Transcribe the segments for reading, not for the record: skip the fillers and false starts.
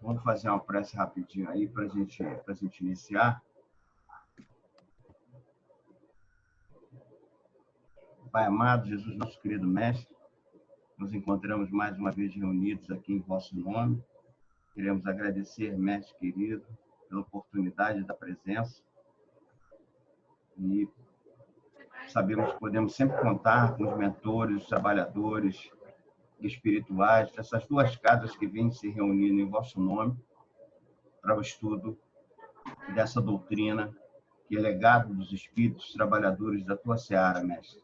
Vamos fazer uma prece rapidinho aí para a gente iniciar. Pai amado, Jesus, nosso querido Mestre, nos encontramos mais uma vez reunidos aqui em vosso nome. Queremos agradecer, Mestre querido, pela oportunidade da presença. E sabemos que podemos sempre contar com os mentores, os trabalhadores espirituais, dessas duas casas que vêm se reunindo em vosso nome para o estudo dessa doutrina que é legado dos espíritos trabalhadores da tua seara, Mestre.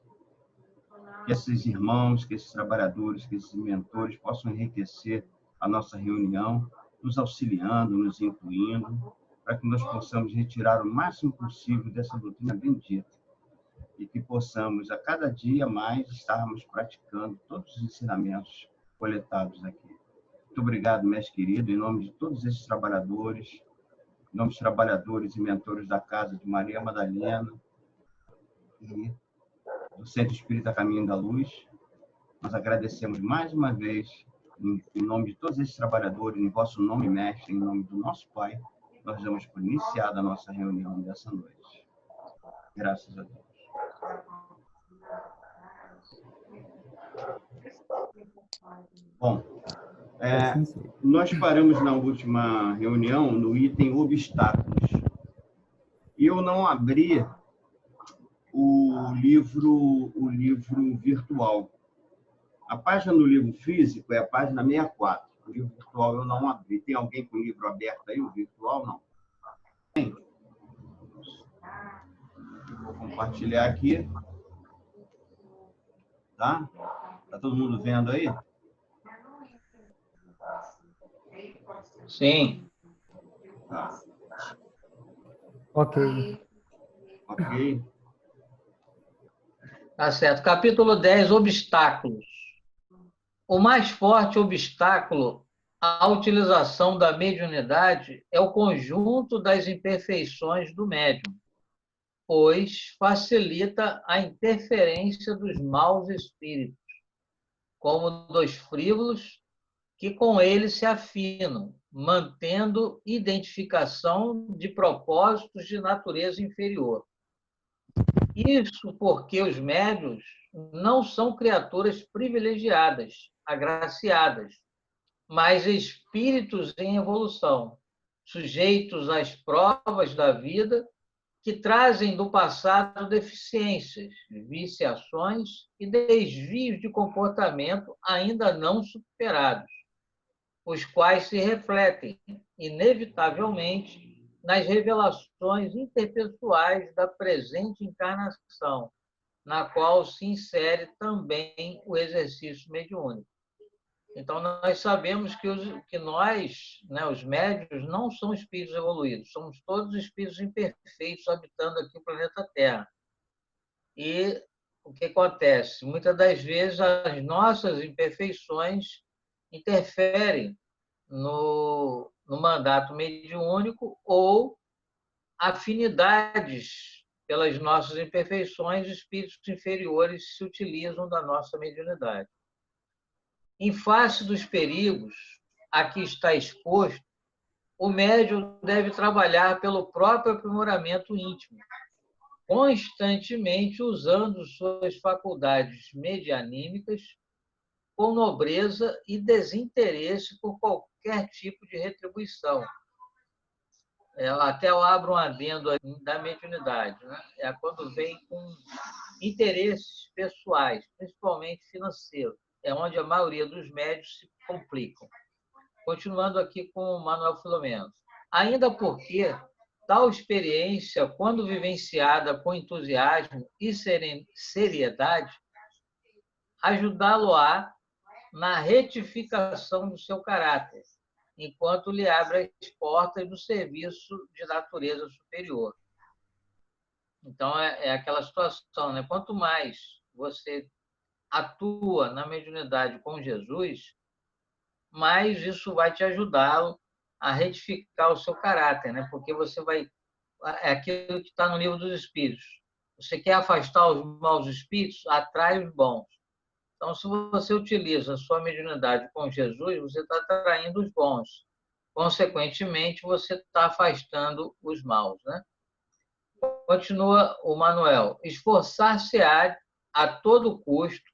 Que esses irmãos, que esses trabalhadores, que esses mentores possam enriquecer a nossa reunião, nos auxiliando, nos incluindo, para que nós possamos retirar o máximo possível dessa doutrina bendita e que possamos, a cada dia mais, estarmos praticando todos os ensinamentos coletados aqui. Muito obrigado, mestre querido, em nome de todos esses trabalhadores, em nome dos trabalhadores e mentores da Casa de Maria Madalena e do Centro Espírita Caminho da Luz. Nós agradecemos mais uma vez, em nome de todos esses trabalhadores, em vosso nome, mestre, em nome do nosso Pai, nós damos por iniciada a nossa reunião dessa noite. Graças a Deus. Bom, nós paramos na última reunião no item obstáculos. E eu não abri o livro virtual. A página do livro físico é a página 64. O livro virtual eu não abri. Tem alguém com o livro aberto aí? O virtual, não? Tem. Vou compartilhar aqui. Tá? Tá todo mundo vendo aí? Sim. Tá. Ok. Tá certo. Capítulo 10, obstáculos. O mais forte obstáculo à utilização da mediunidade é o conjunto das imperfeições do médium, pois facilita a interferência dos maus espíritos, como dos frívolos, que com ele se afinam, mantendo identificação de propósitos de natureza inferior. Isso porque os médiuns não são criaturas privilegiadas, agraciadas, mas espíritos em evolução, sujeitos às provas da vida, que trazem do passado deficiências, viciações e desvios de comportamento ainda não superados, os quais se refletem, inevitavelmente, nas revelações interpessoais da presente encarnação, na qual se insere também o exercício mediúnico. Então, nós sabemos que nós, né, os médiuns, não são espíritos evoluídos, somos todos espíritos imperfeitos habitando aqui o planeta Terra. E o que acontece? Muitas das vezes, as nossas imperfeições interferem no mandato mediúnico ou afinidades pelas nossas imperfeições, espíritos inferiores se utilizam da nossa mediunidade. Em face dos perigos a que está exposto, o médium deve trabalhar pelo próprio aprimoramento íntimo, constantemente usando suas faculdades medianímicas com nobreza e desinteresse por qualquer tipo de retribuição. Até eu abro um adendo da mediunidade, né? É quando vem com interesses pessoais, principalmente financeiros, é onde a maioria dos médios se complicam. Continuando aqui com o Manuel Filomeno. Ainda porque tal experiência, quando vivenciada com entusiasmo e seriedade, ajudá-lo-á na retificação do seu caráter, enquanto lhe abre as portas do serviço de natureza superior. Então, é aquela situação, né? Quanto mais você atua na mediunidade com Jesus, mais isso vai te ajudá-lo a retificar o seu caráter, né? Porque você vai... É aquilo que está no livro dos Espíritos. Você quer afastar os maus espíritos? Atrai os bons. Então, se você utiliza a sua mediunidade com Jesus, você está atraindo os bons. Consequentemente, você está afastando os maus, né? Continua o Manuel. Esforçar-se-á a todo custo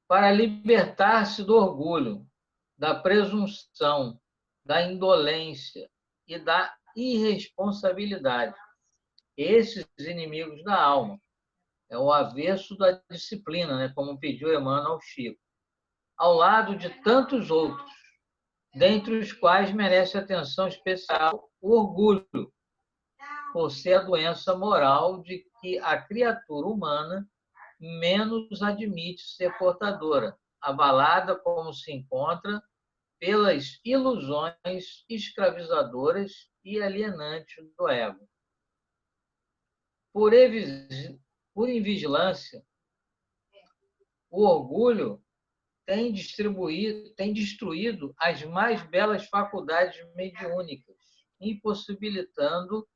para libertar-se do orgulho, da presunção, da indolência e da irresponsabilidade. Esses inimigos da alma. É o avesso da disciplina, né? Como pediu Emmanuel ao Chico. Ao lado de tantos outros, dentre os quais merece atenção especial o orgulho, por ser a doença moral de que a criatura humana menos admite ser portadora, abalada como se encontra pelas ilusões escravizadoras e alienantes do ego. Por invigilância, o orgulho tem destruído as mais belas faculdades mediúnicas, impossibilitando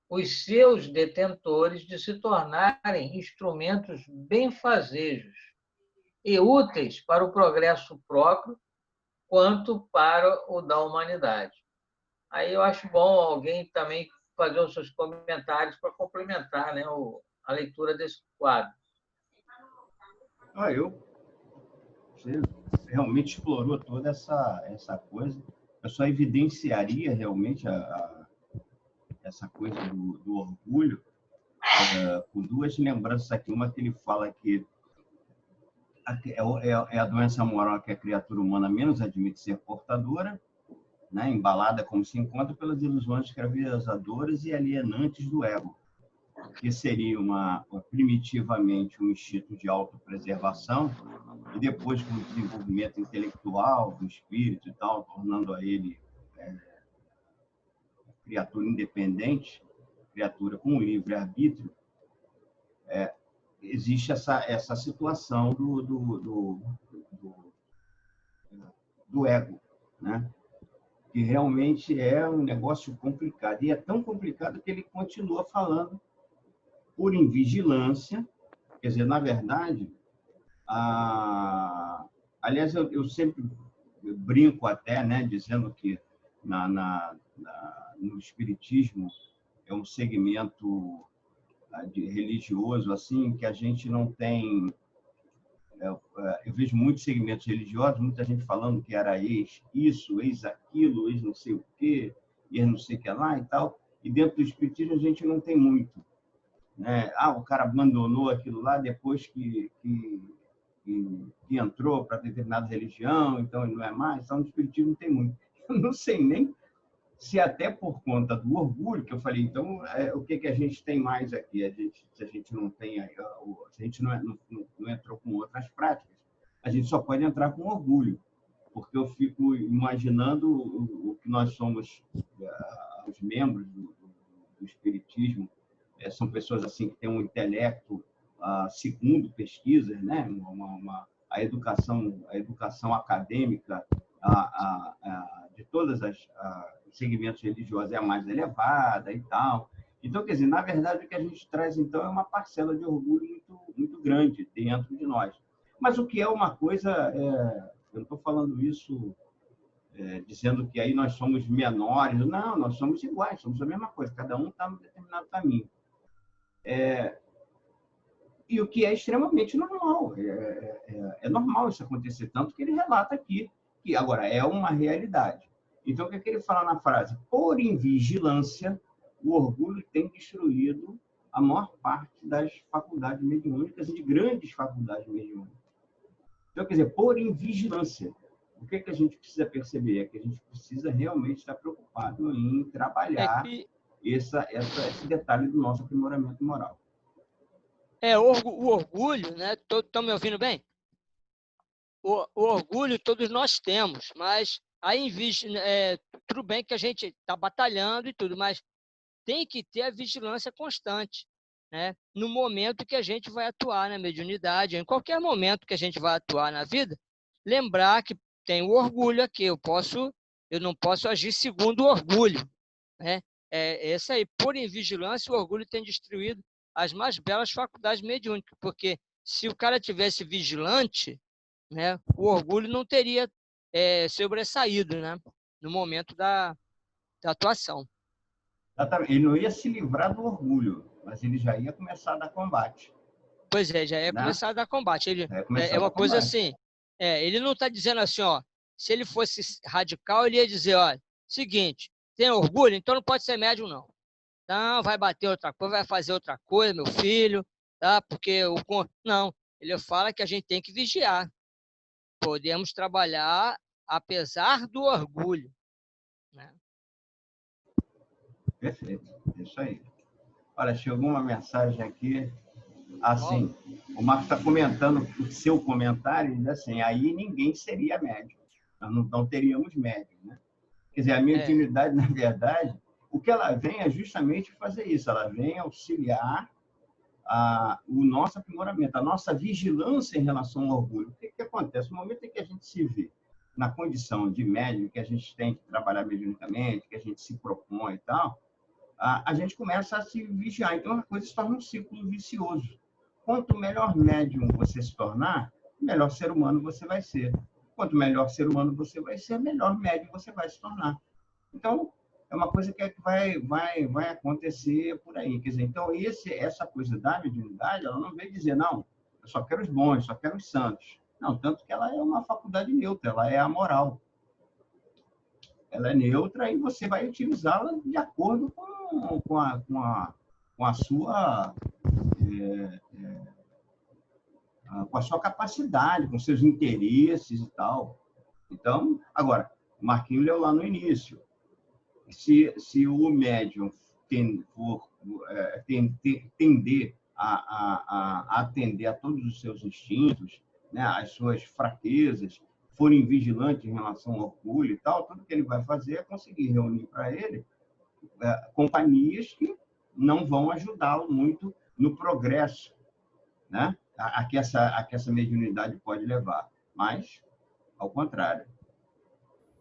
os seus detentores de se tornarem instrumentos benfazejos e úteis para o progresso próprio quanto para o da humanidade. Aí eu acho bom alguém também fazer os seus comentários para complementar, né, a leitura desse quadro. Você realmente explorou toda essa coisa. Eu só evidenciaria realmente essa coisa do orgulho com duas lembranças aqui. Uma que ele fala que é a doença moral que a criatura humana menos admite ser portadora, né? Embalada como se encontra pelas ilusões escravizadoras e alienantes do ego, que seria primitivamente um instinto de autopreservação, e depois, com o desenvolvimento intelectual do espírito e tal, tornando a ele criatura independente, criatura com livre-arbítrio, existe essa situação do ego, né? Que realmente é um negócio complicado. E é tão complicado que ele continua falando por invigilância, quer dizer, na verdade, aliás, eu sempre brinco até, né, dizendo que no Espiritismo é um segmento religioso assim que a gente não tem. Eu vejo muitos segmentos religiosos, muita gente falando que era isso, ex aquilo, ex não sei o quê, ex não sei o que lá e tal. E dentro do Espiritismo a gente não tem muito, né? O cara abandonou aquilo lá depois que entrou para determinada religião, então ele não é mais. Então, no Espiritismo não tem muito. Eu não sei nem se até por conta do orgulho, que eu falei, então, o que a gente tem mais aqui? Se a gente não tem, se a gente não entrou com outras práticas, a gente só pode entrar com orgulho, porque eu fico imaginando o que nós somos, os membros do Espiritismo, são pessoas assim que têm um intelecto, segundo pesquisas, né? A educação acadêmica de todas os segmentos religiosos é a mais elevada e tal. Então, quer dizer, na verdade, o que a gente traz, então, é uma parcela de orgulho muito, muito grande dentro de nós. Mas o que é uma coisa, eu não estou falando isso dizendo que aí nós somos menores, não, nós somos iguais, somos a mesma coisa, cada um está num determinado caminho. E o que é extremamente normal, é normal isso acontecer, tanto que ele relata aqui, que agora é uma realidade. Então, o que ele fala na frase? Por invigilância, o orgulho tem destruído a maior parte das faculdades mediúnicas e de grandes faculdades mediúnicas. Então, quer dizer, por invigilância. O que a gente precisa perceber? É que a gente precisa realmente estar preocupado em trabalhar esse detalhe do nosso aprimoramento moral. O orgulho, né? Estão me ouvindo bem? O orgulho todos nós temos, mas aí tudo bem que a gente está batalhando e tudo, mas tem que ter a vigilância constante, né? No momento que a gente vai atuar na mediunidade, em qualquer momento que a gente vai atuar na vida, lembrar que tem o orgulho aqui, eu não posso agir segundo o orgulho, né? Essa aí, por invigilância, o orgulho tem destruído as mais belas faculdades mediúnicas, porque se o cara tivesse vigilante, né, o orgulho não teria sobressaído, né? no momento da atuação. Exatamente. Ele não ia se livrar do orgulho, mas ele já ia começar a dar combate. Pois é, já ia né? começar a dar combate. Ele, É uma coisa assim, ele não está dizendo assim, ó, se ele fosse radical, ele ia dizer, ó, seguinte, tem orgulho, então não pode ser médium, não. Não, vai bater outra coisa, vai fazer outra coisa, meu filho, tá? Porque o... Não, ele fala que a gente tem que vigiar. Podemos trabalhar apesar do orgulho, né? Perfeito, isso aí. Olha, chegou uma mensagem aqui, assim, o Marcos está comentando o seu comentário, e diz assim, aí ninguém seria médium, nós não teríamos médium, né? Quer dizer, a mediunidade, na verdade, o que ela vem é justamente fazer isso, ela vem auxiliar o nosso aprimoramento, a nossa vigilância em relação ao orgulho. O que acontece? No momento em que a gente se vê na condição de médium, que a gente tem que trabalhar mediunicamente, que a gente se propõe e tal, a gente começa a se vigiar. Então, a coisa se torna um ciclo vicioso. Quanto melhor médium você se tornar, melhor ser humano você vai ser. Quanto melhor ser humano você vai ser, melhor médium você vai se tornar. Então, é uma coisa que vai acontecer por aí. Quer dizer, então, essa coisa da mediunidade, ela não vem dizer, não, eu só quero os bons, só quero os santos. Não, tanto que ela é uma faculdade neutra, ela é amoral. Ela é neutra e você vai utilizá-la de acordo com a sua com a sua capacidade, com seus interesses e tal. Então, agora, o Marquinhos leu lá no início. Se o médium tender a atender a todos os seus instintos, né, as suas fraquezas, forem vigilantes em relação ao orgulho e tal, tudo que ele vai fazer é conseguir reunir para ele companhias que não vão ajudá-lo muito no progresso, né, a que essa mediunidade pode levar, mas ao contrário.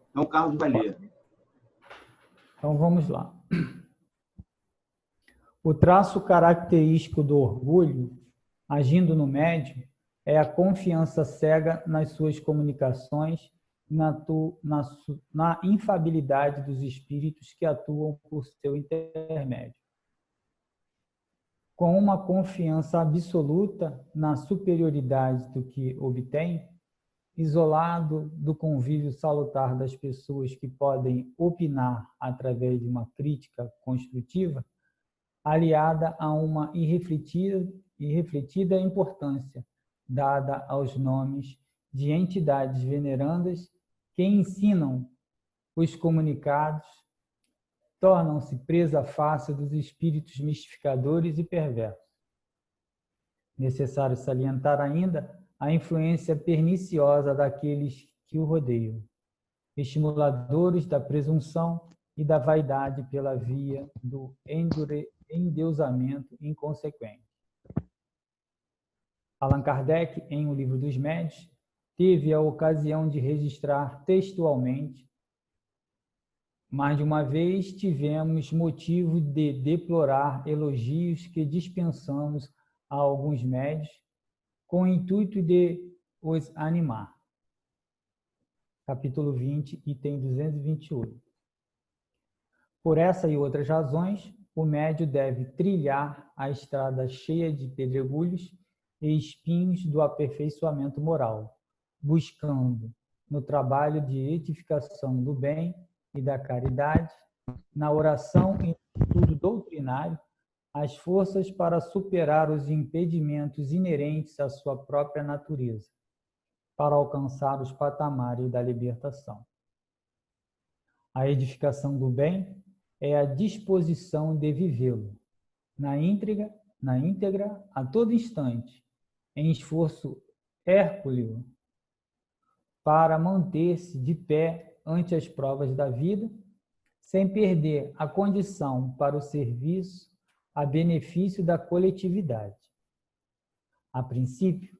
Então, o Carlos vai ler. Então, vamos lá. O traço característico do orgulho, agindo no médium, é a confiança cega nas suas comunicações, na infabilidade dos espíritos que atuam por seu intermédio. Com uma confiança absoluta na superioridade do que obtém, isolado do convívio salutar das pessoas que podem opinar através de uma crítica construtiva, aliada a uma irrefletida importância dada aos nomes de entidades venerandas que ensinam os comunicados, tornam-se presa fácil dos espíritos mistificadores e perversos. Necessário salientar ainda a influência perniciosa daqueles que o rodeiam, estimuladores da presunção e da vaidade pela via do endeusamento inconsequente. Allan Kardec, em O Livro dos Médiuns, teve a ocasião de registrar textualmente: mais de uma vez tivemos motivo de deplorar elogios que dispensamos a alguns médiuns com o intuito de os animar. Capítulo 20, item 228. Por essa e outras razões, o médium deve trilhar a estrada cheia de pedregulhos e espinhos do aperfeiçoamento moral, buscando, no trabalho de edificação do bem e da caridade, na oração e no estudo doutrinário, as forças para superar os impedimentos inerentes à sua própria natureza, para alcançar os patamares da libertação. A edificação do bem é a disposição de vivê-lo, na íntegra, a todo instante, em esforço hércules para manter-se de pé ante as provas da vida, sem perder a condição para o serviço a benefício da coletividade. A princípio,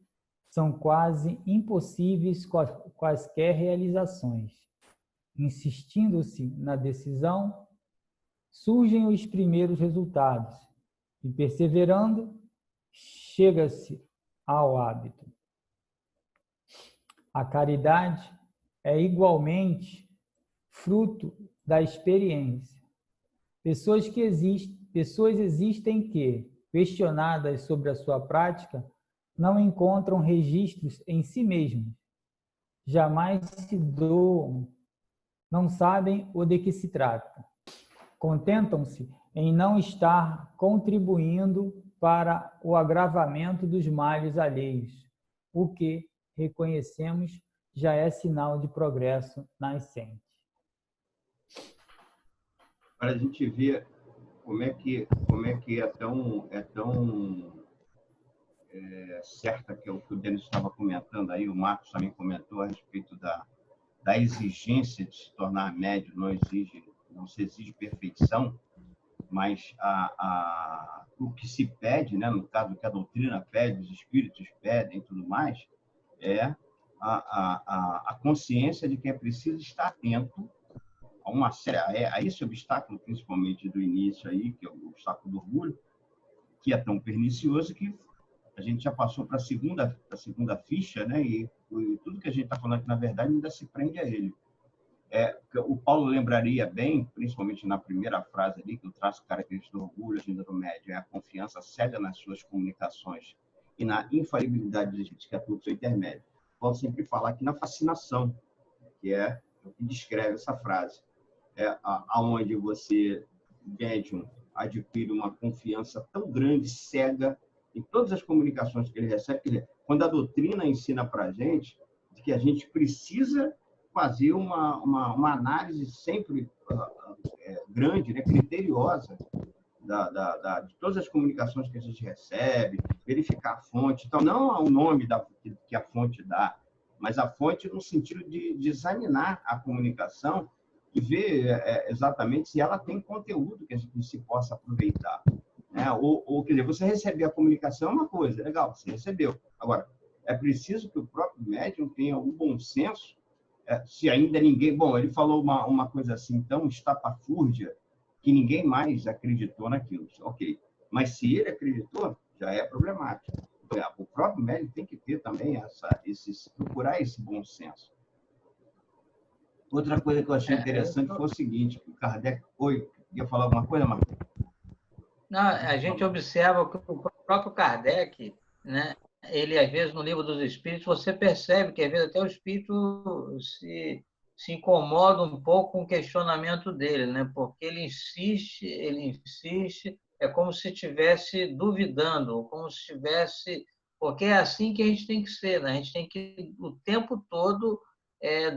são quase impossíveis quaisquer realizações. Insistindo-se na decisão, surgem os primeiros resultados e, perseverando, chega-se ao hábito. A caridade é igualmente fruto da experiência. Pessoas existem que, questionadas sobre a sua prática, não encontram registros em si mesmas, jamais se doam, não sabem o de que se trata. Contentam-se em não estar contribuindo para o agravamento dos males alheios, o que, reconhecemos, já é sinal de progresso nascente. Para a gente ver como é que é tão certa, que é o que o Denis estava comentando aí, o Marcos também comentou a respeito da exigência de se tornar médium. Não se exige perfeição, mas o que se pede, né, no caso que a doutrina pede, os espíritos pedem e tudo mais, é a consciência de que é preciso estar atento a esse obstáculo, principalmente do início aí, que é o obstáculo do orgulho, que é tão pernicioso que a gente já passou para a segunda ficha, né? E tudo que a gente está falando aqui, na verdade, ainda se prende a ele. O Paulo lembraria bem, principalmente na primeira frase ali, que o traço característico do orgulho, agenda do médium, é a confiança cega nas suas comunicações e na infalibilidade dos espíritos que atuam no seu intermédio. Paulo sempre fala aqui na fascinação, que é o que descreve essa frase. Aonde você, médium, adquire uma confiança tão grande, cega, em todas as comunicações que ele recebe. Quer dizer, quando a doutrina ensina para a gente de que a gente precisa fazer uma análise sempre grande, né, criteriosa, de todas as comunicações que a gente recebe, verificar a fonte. Então, não o nome que a fonte dá, mas a fonte no sentido de examinar a comunicação e ver exatamente se ela tem conteúdo que a gente se possa aproveitar. Né? Quer dizer, você receber a comunicação é uma coisa, legal, você recebeu. Agora, é preciso que o próprio médium tenha o bom senso, se ainda ninguém... Bom, ele falou uma coisa assim tão estapafúrdia que ninguém mais acreditou naquilo. Ok, mas se ele acreditou, já é problemático. O próprio médium tem que ter também procurar esse bom senso. Outra coisa que eu achei interessante foi o seguinte, que o Kardec... Oi, ia falar alguma coisa, Marcos? Não, a gente observa que o próprio Kardec, né, ele, às vezes, no Livro dos Espíritos, você percebe que, às vezes, até o espírito se incomoda um pouco com o questionamento dele, né, porque ele insiste, é como se estivesse duvidando, como se estivesse... Porque é assim que a gente tem que ser, né? A gente tem que, o tempo todo,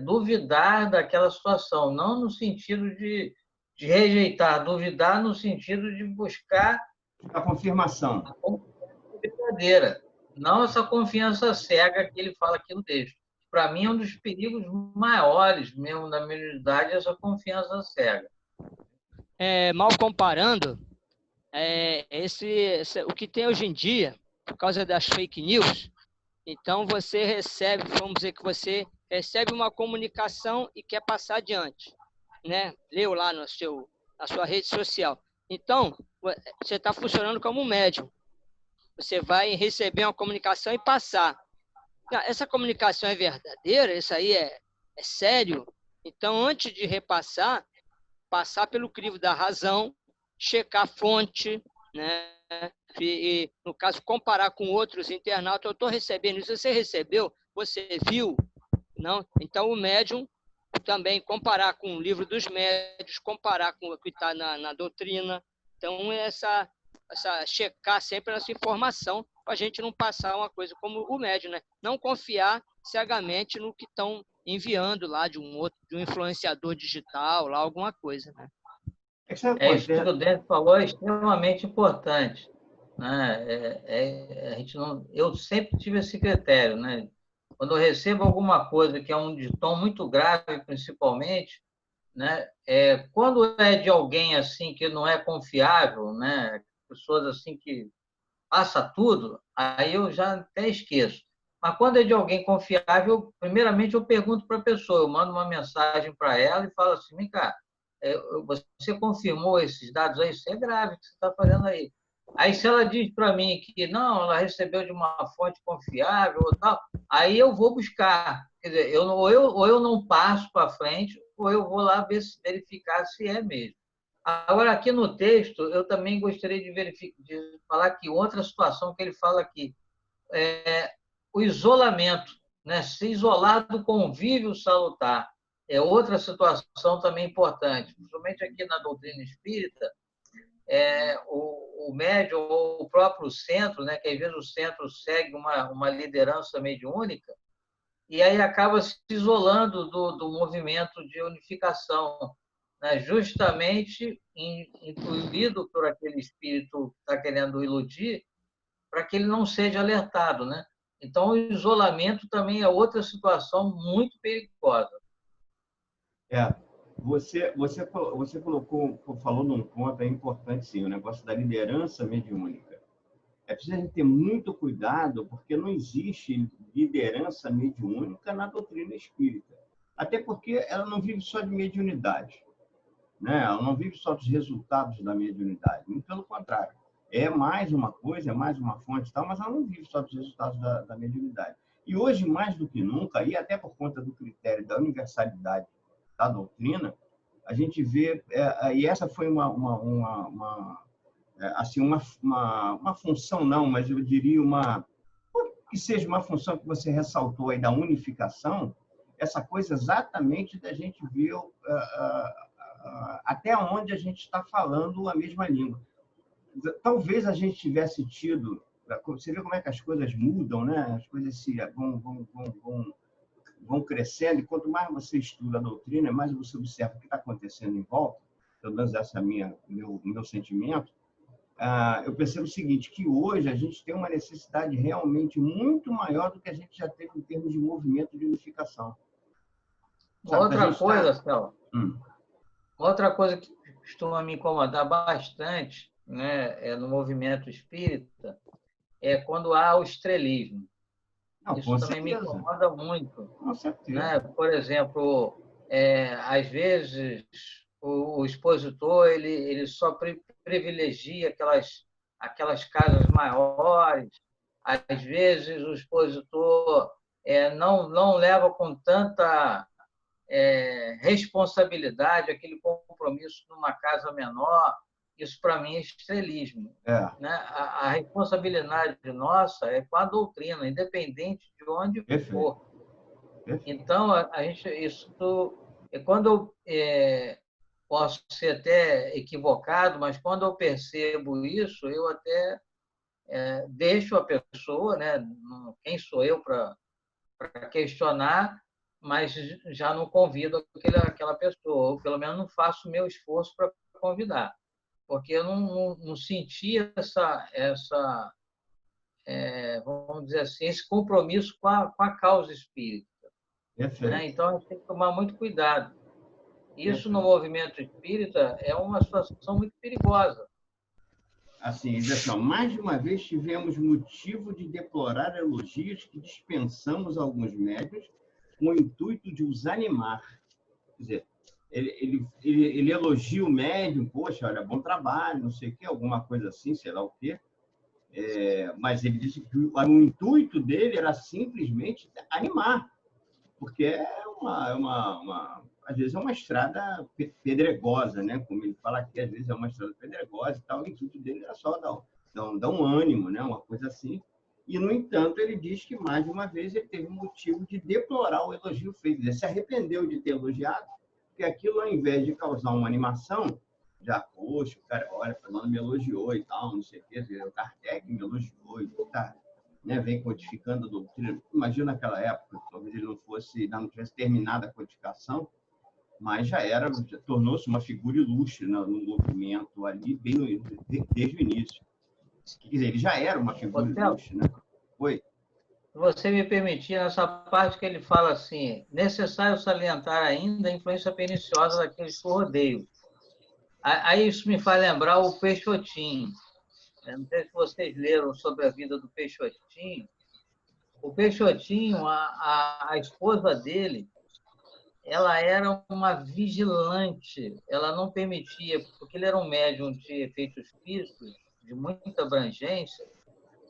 duvidar daquela situação, não no sentido de rejeitar, duvidar no sentido de buscar a confirmação verdadeira, não essa confiança cega que ele fala aqui no texto. Para mim, é um dos perigos maiores mesmo da mediunidade, essa confiança cega. Mal comparando, o que tem hoje em dia, por causa das fake news, então você recebe, vamos dizer que você recebe uma comunicação e quer passar adiante, né? Leu lá na sua rede social. Então, você está funcionando como um médium. Você vai receber uma comunicação e passar. Essa comunicação é verdadeira? Isso aí é sério? Então, antes de repassar, passar pelo crivo da razão, checar a fonte, né? E, no caso, comparar com outros internautas. Eu estou recebendo isso. Você recebeu? Você viu? Não? Então, o médium também comparar com o Livro dos Médiuns, comparar com o que está na doutrina. Então, checar sempre essa informação para a gente não passar uma coisa como o médium, né? Não confiar cegamente no que estão enviando lá de um influenciador digital, lá alguma coisa, né? Isso que o Denis falou é extremamente importante, né? Eu sempre tive esse critério, né? Quando eu recebo alguma coisa que é de tom muito grave, principalmente, né? Quando é de alguém assim que não é confiável, né? Pessoas assim que passa tudo, aí eu já até esqueço. Mas quando é de alguém confiável, primeiramente eu pergunto para a pessoa, eu mando uma mensagem para ela e falo assim, vem cá, você confirmou esses dados aí? Isso é grave o que você está fazendo aí. Aí, se ela diz para mim que não, ela recebeu de uma fonte confiável ou tal, aí eu vou buscar. Quer dizer, ou eu não passo para frente, ou eu vou lá verificar se é mesmo. Agora, aqui no texto, eu também gostaria de falar que outra situação que ele fala aqui é o isolamento, né? Se isolar do convívio salutar. É outra situação também importante, principalmente aqui na doutrina espírita, o médium ou o próprio centro, né? Que às vezes o centro segue uma liderança mediúnica, e aí acaba se isolando do movimento de unificação, né? Justamente intuído por aquele espírito que está querendo iludir, para que ele não seja alertado, né? Então, o isolamento também é outra situação muito perigosa. Você falou num ponto importante, sim, o negócio da liderança mediúnica. É preciso a gente ter muito cuidado, porque não existe liderança mediúnica na doutrina espírita. Até porque ela não vive só de mediunidade, né? Ela não vive só dos resultados da mediunidade. Muito pelo contrário. É mais uma coisa, é mais uma fonte e tal, mas ela não vive só dos resultados da mediunidade. E hoje, mais do que nunca, e até por conta do critério da universalidade da doutrina, a gente vê, e essa foi assim, uma função, não, mas eu diria que seja uma função que você ressaltou aí da unificação, essa coisa exatamente da gente ver até onde a gente está falando a mesma língua. Talvez a gente tivesse tido, você vê como é que as coisas mudam, né? As coisas vão crescendo, e quanto mais você estuda a doutrina, mais você observa o que está acontecendo em volta, pelo menos esse é o meu sentimento. Eu percebo o seguinte, que hoje a gente tem uma necessidade realmente muito maior do que a gente já teve em termos de movimento de unificação. Outra coisa, Céu, outra coisa que costuma me incomodar bastante, né, no movimento espírita, é quando há o estrelismo. Não, isso também me incomoda muito. Com certeza. Né? Por exemplo, às vezes o expositor ele só privilegia aquelas casas maiores. Às vezes o expositor não leva com tanta responsabilidade aquele compromisso numa casa menor. Isso, para mim, é estrelismo. Né? A responsabilidade nossa é com a doutrina, independente de onde for. Então, quando eu posso ser até equivocado, mas quando eu percebo isso, eu até deixo a pessoa, né? Quem sou eu para questionar, mas já não convido aquela pessoa, ou pelo menos não faço o meu esforço para convidar, porque eu não senti vamos dizer assim, esse compromisso com a causa espírita. Né? Então, a gente tem que tomar muito cuidado. Isso no movimento espírita é uma situação muito perigosa. Assim, mais de uma vez tivemos motivo de deplorar elogios que dispensamos a alguns médiuns com o intuito de os animar. Quer dizer, ele elogia o médium, poxa, olha, bom trabalho, não sei o quê, alguma coisa assim, sei lá o quê. Mas ele disse que o intuito dele era simplesmente animar, porque às vezes é uma estrada pedregosa, né? Como ele fala aqui, às vezes é uma estrada pedregosa e tal, o intuito dele era só dar um ânimo, né? Uma coisa assim. E, no entanto, ele diz que, mais de uma vez, ele teve motivo de deplorar o elogio feito. Ele se arrependeu de ter elogiado, porque aquilo, ao invés de causar uma animação, já, poxa, o cara, olha, fulano me elogiou e tal, não sei o quê, o Kardec me elogiou e tá, né, vem codificando a doutrina. Imagina naquela época, talvez ele não tivesse terminado a codificação, mas já tornou-se uma figura ilustre no movimento ali, desde o início. Quer dizer, ele já era uma figura ilustre, né? Oi? Se você me permitir, nessa parte que ele fala assim, necessário salientar ainda a influência perniciosa daqueles que o rodeiam. Aí isso me faz lembrar o Peixotinho. Não sei se vocês leram sobre a vida do Peixotinho. O Peixotinho, a esposa dele, ela era uma vigilante. Ela não permitia, porque ele era um médium de efeitos físicos de muita abrangência,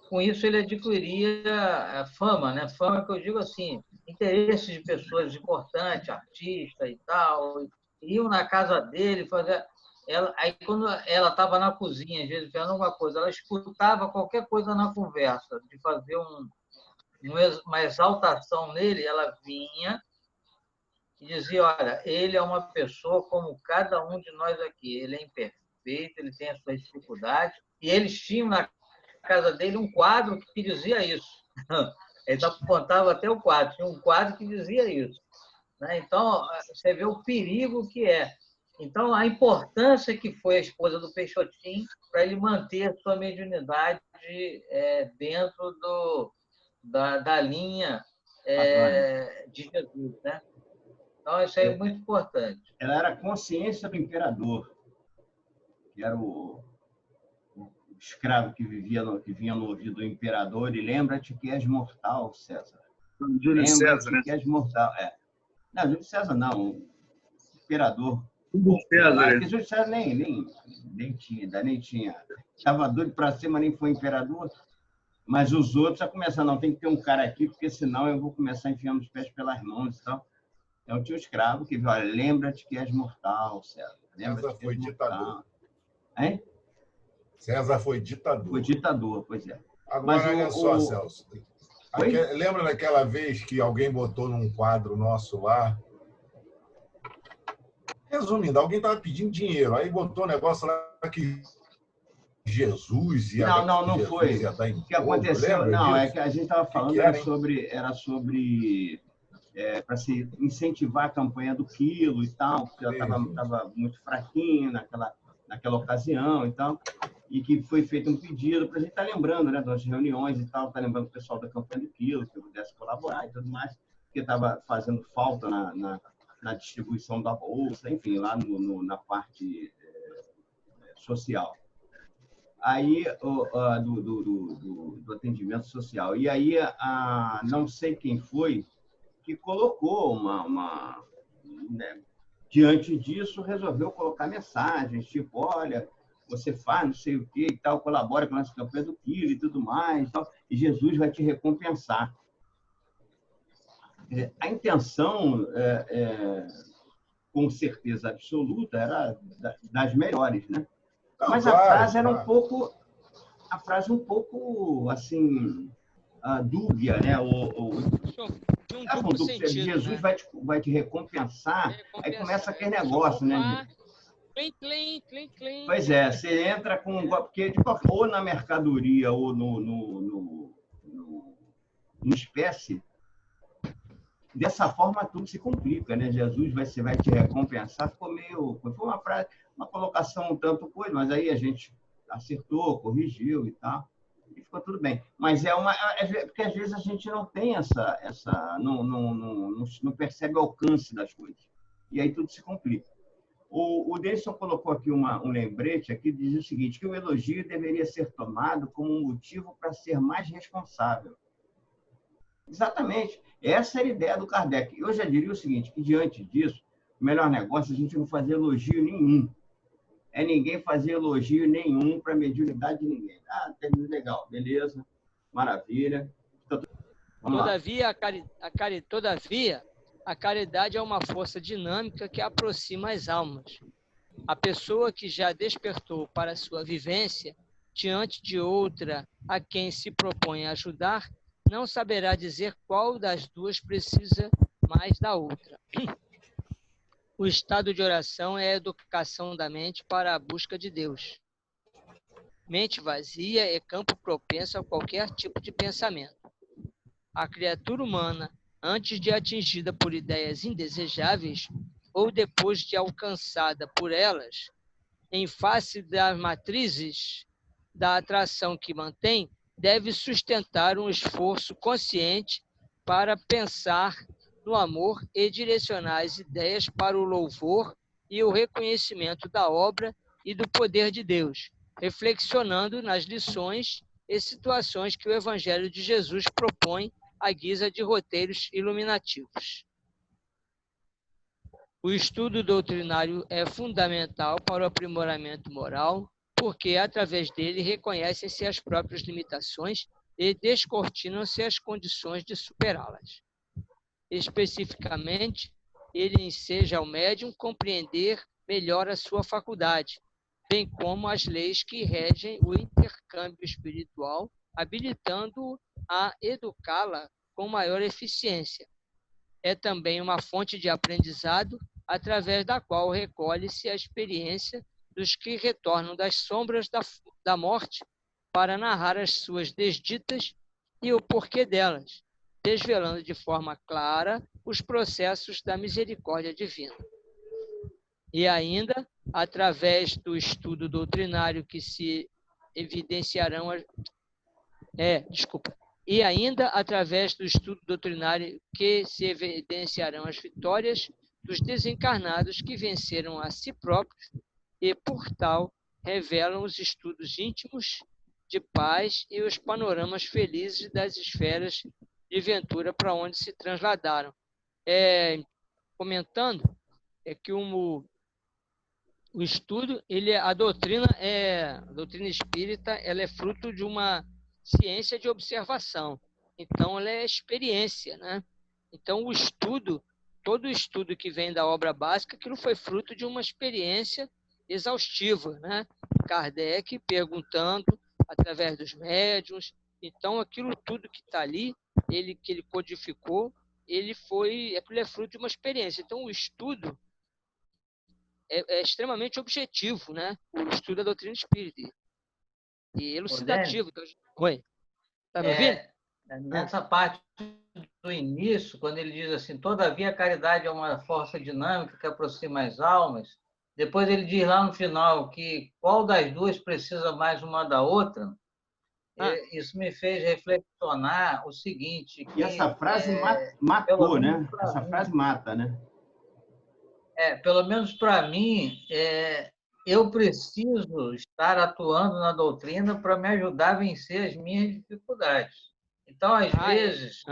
com isso ele adquiria a fama, né? Fama que eu digo assim, interesses de pessoas importantes, artistas e tal, iam na casa dele fazer. Aí, quando ela estava na cozinha, às vezes, fazendo alguma coisa, ela escutava qualquer coisa na conversa, de fazer uma exaltação nele, ela vinha e dizia: olha, ele é uma pessoa como cada um de nós aqui, ele é imperfeito, ele tem as suas dificuldades, e eles tinham na casa dele um quadro que dizia isso. Ele apontava até o quadro, tinha um quadro que dizia isso. Então, você vê o perigo que é. Então, a importância que foi a esposa do Peixotinho para ele manter a sua mediunidade dentro da linha de Jesus, né? Então, isso aí é muito importante. Ela era a consciência do imperador, que era o escravo que vinha no ouvido do imperador, e lembra-te que és mortal, César. Júlio César, né? Que és mortal. Não, Júlio César não, o imperador. Júlio César. Porque Júlio César nem tinha. Estava doido para cima, nem foi imperador. Mas os outros já começaram, não, tem que ter um cara aqui, porque senão eu vou começar enfiando os pés pelas mãos e tal. Então tinha um escravo que viu: olha, lembra-te que és mortal, César. César foi ditador. Hein? César foi ditador. Foi ditador, pois é. Agora, olha só, Celso. Lembra daquela vez que alguém botou num quadro nosso lá? Resumindo, alguém estava pedindo dinheiro, aí botou um negócio lá que Jesus ia... Não foi. O que aconteceu? Não, disso? É que a gente estava falando era sobre para se incentivar a campanha do quilo e tal, porque ela estava muito fraquinha naquela ocasião e tal, e que foi feito um pedido para a gente estar lembrando, né, das reuniões e tal, estar lembrando o pessoal da campanha do quilo, que pudesse colaborar e tudo mais, porque estava fazendo falta na distribuição da bolsa, enfim, lá na parte social. Aí, do atendimento social. E aí, não sei quem foi que colocou né, diante disso, resolveu colocar mensagens, tipo: olha, você faz não sei o quê e tal, colabora com a nossa campanha do quilo e tudo mais, e Jesus vai te recompensar. A intenção, com certeza absoluta, era das melhores, né? Não, mas claro, a frase era um pouco assim, dúbia, né? Jesus, né? vai te recompensar, aí começa aquele negócio, né? Pois é, você entra com... Porque, ou na mercadoria ou no espécie, dessa forma tudo se complica, né? Jesus vai te recompensar. Foi uma frase, uma colocação um tanto coisa, mas aí a gente acertou, corrigiu e tal, e ficou tudo bem. Mas porque às vezes a gente não tem não percebe o alcance das coisas. E aí tudo se complica. O Deison colocou aqui um lembrete aqui, diz o seguinte, que o elogio deveria ser tomado como um motivo para ser mais responsável. Exatamente. Essa era a ideia do Kardec. Eu já diria o seguinte, que diante disso, o melhor negócio é a gente não fazer elogio nenhum. Ninguém fazer elogio nenhum para a mediunidade de ninguém. Legal, beleza, maravilha. Todavia, a caridade é uma força dinâmica que aproxima as almas. A pessoa que já despertou para a sua vivência, diante de outra a quem se propõe ajudar, não saberá dizer qual das duas precisa mais da outra. O estado de oração é a educação da mente para a busca de Deus. Mente vazia é campo propenso a qualquer tipo de pensamento. A criatura humana, antes de atingida por ideias indesejáveis, ou depois de alcançada por elas, em face das matrizes da atração que mantém, deve sustentar um esforço consciente para pensar no amor e direcionar as ideias para o louvor e o reconhecimento da obra e do poder de Deus, reflexionando nas lições e situações que o Evangelho de Jesus propõe à guisa de roteiros iluminativos. O estudo doutrinário é fundamental para o aprimoramento moral, porque, através dele, reconhecem-se as próprias limitações e descortinam-se as condições de superá-las. Especificamente, ele enseja ao médium compreender melhor a sua faculdade, bem como as leis que regem o intercâmbio espiritual, habilitando-o a educá-la com maior eficiência. É também uma fonte de aprendizado através da qual recolhe-se a experiência dos que retornam das sombras da morte para narrar as suas desditas e o porquê delas, desvelando de forma clara os processos da misericórdia divina. E ainda, através do estudo doutrinário que se evidenciarão e ainda através do estudo doutrinário que se evidenciarão as vitórias dos desencarnados que venceram a si próprios e, por tal, revelam os estudos íntimos de paz e os panoramas felizes das esferas de ventura para onde se transladaram. Comentando, que o estudo, a doutrina espírita, ela é fruto de uma ciência de observação. Então, ela é experiência, né? Então, todo o estudo que vem da obra básica, aquilo foi fruto de uma experiência exaustiva, né? Kardec perguntando através dos médiuns. Então, aquilo tudo que está ali, que ele codificou, aquilo é fruto de uma experiência. Então, o estudo é extremamente objetivo, né? O estudo da doutrina espírita. E elucidativo. Oi, está me ouvindo? Nessa parte do início, quando ele diz assim, todavia a caridade é uma força dinâmica que aproxima as almas, depois ele diz lá no final que qual das duas precisa mais uma da outra, isso me fez reflexionar o seguinte... E essa frase matou, né? Essa frase mata, né? Pelo menos para mim, eu preciso estar atuando na doutrina para me ajudar a vencer as minhas dificuldades. Então, às vezes,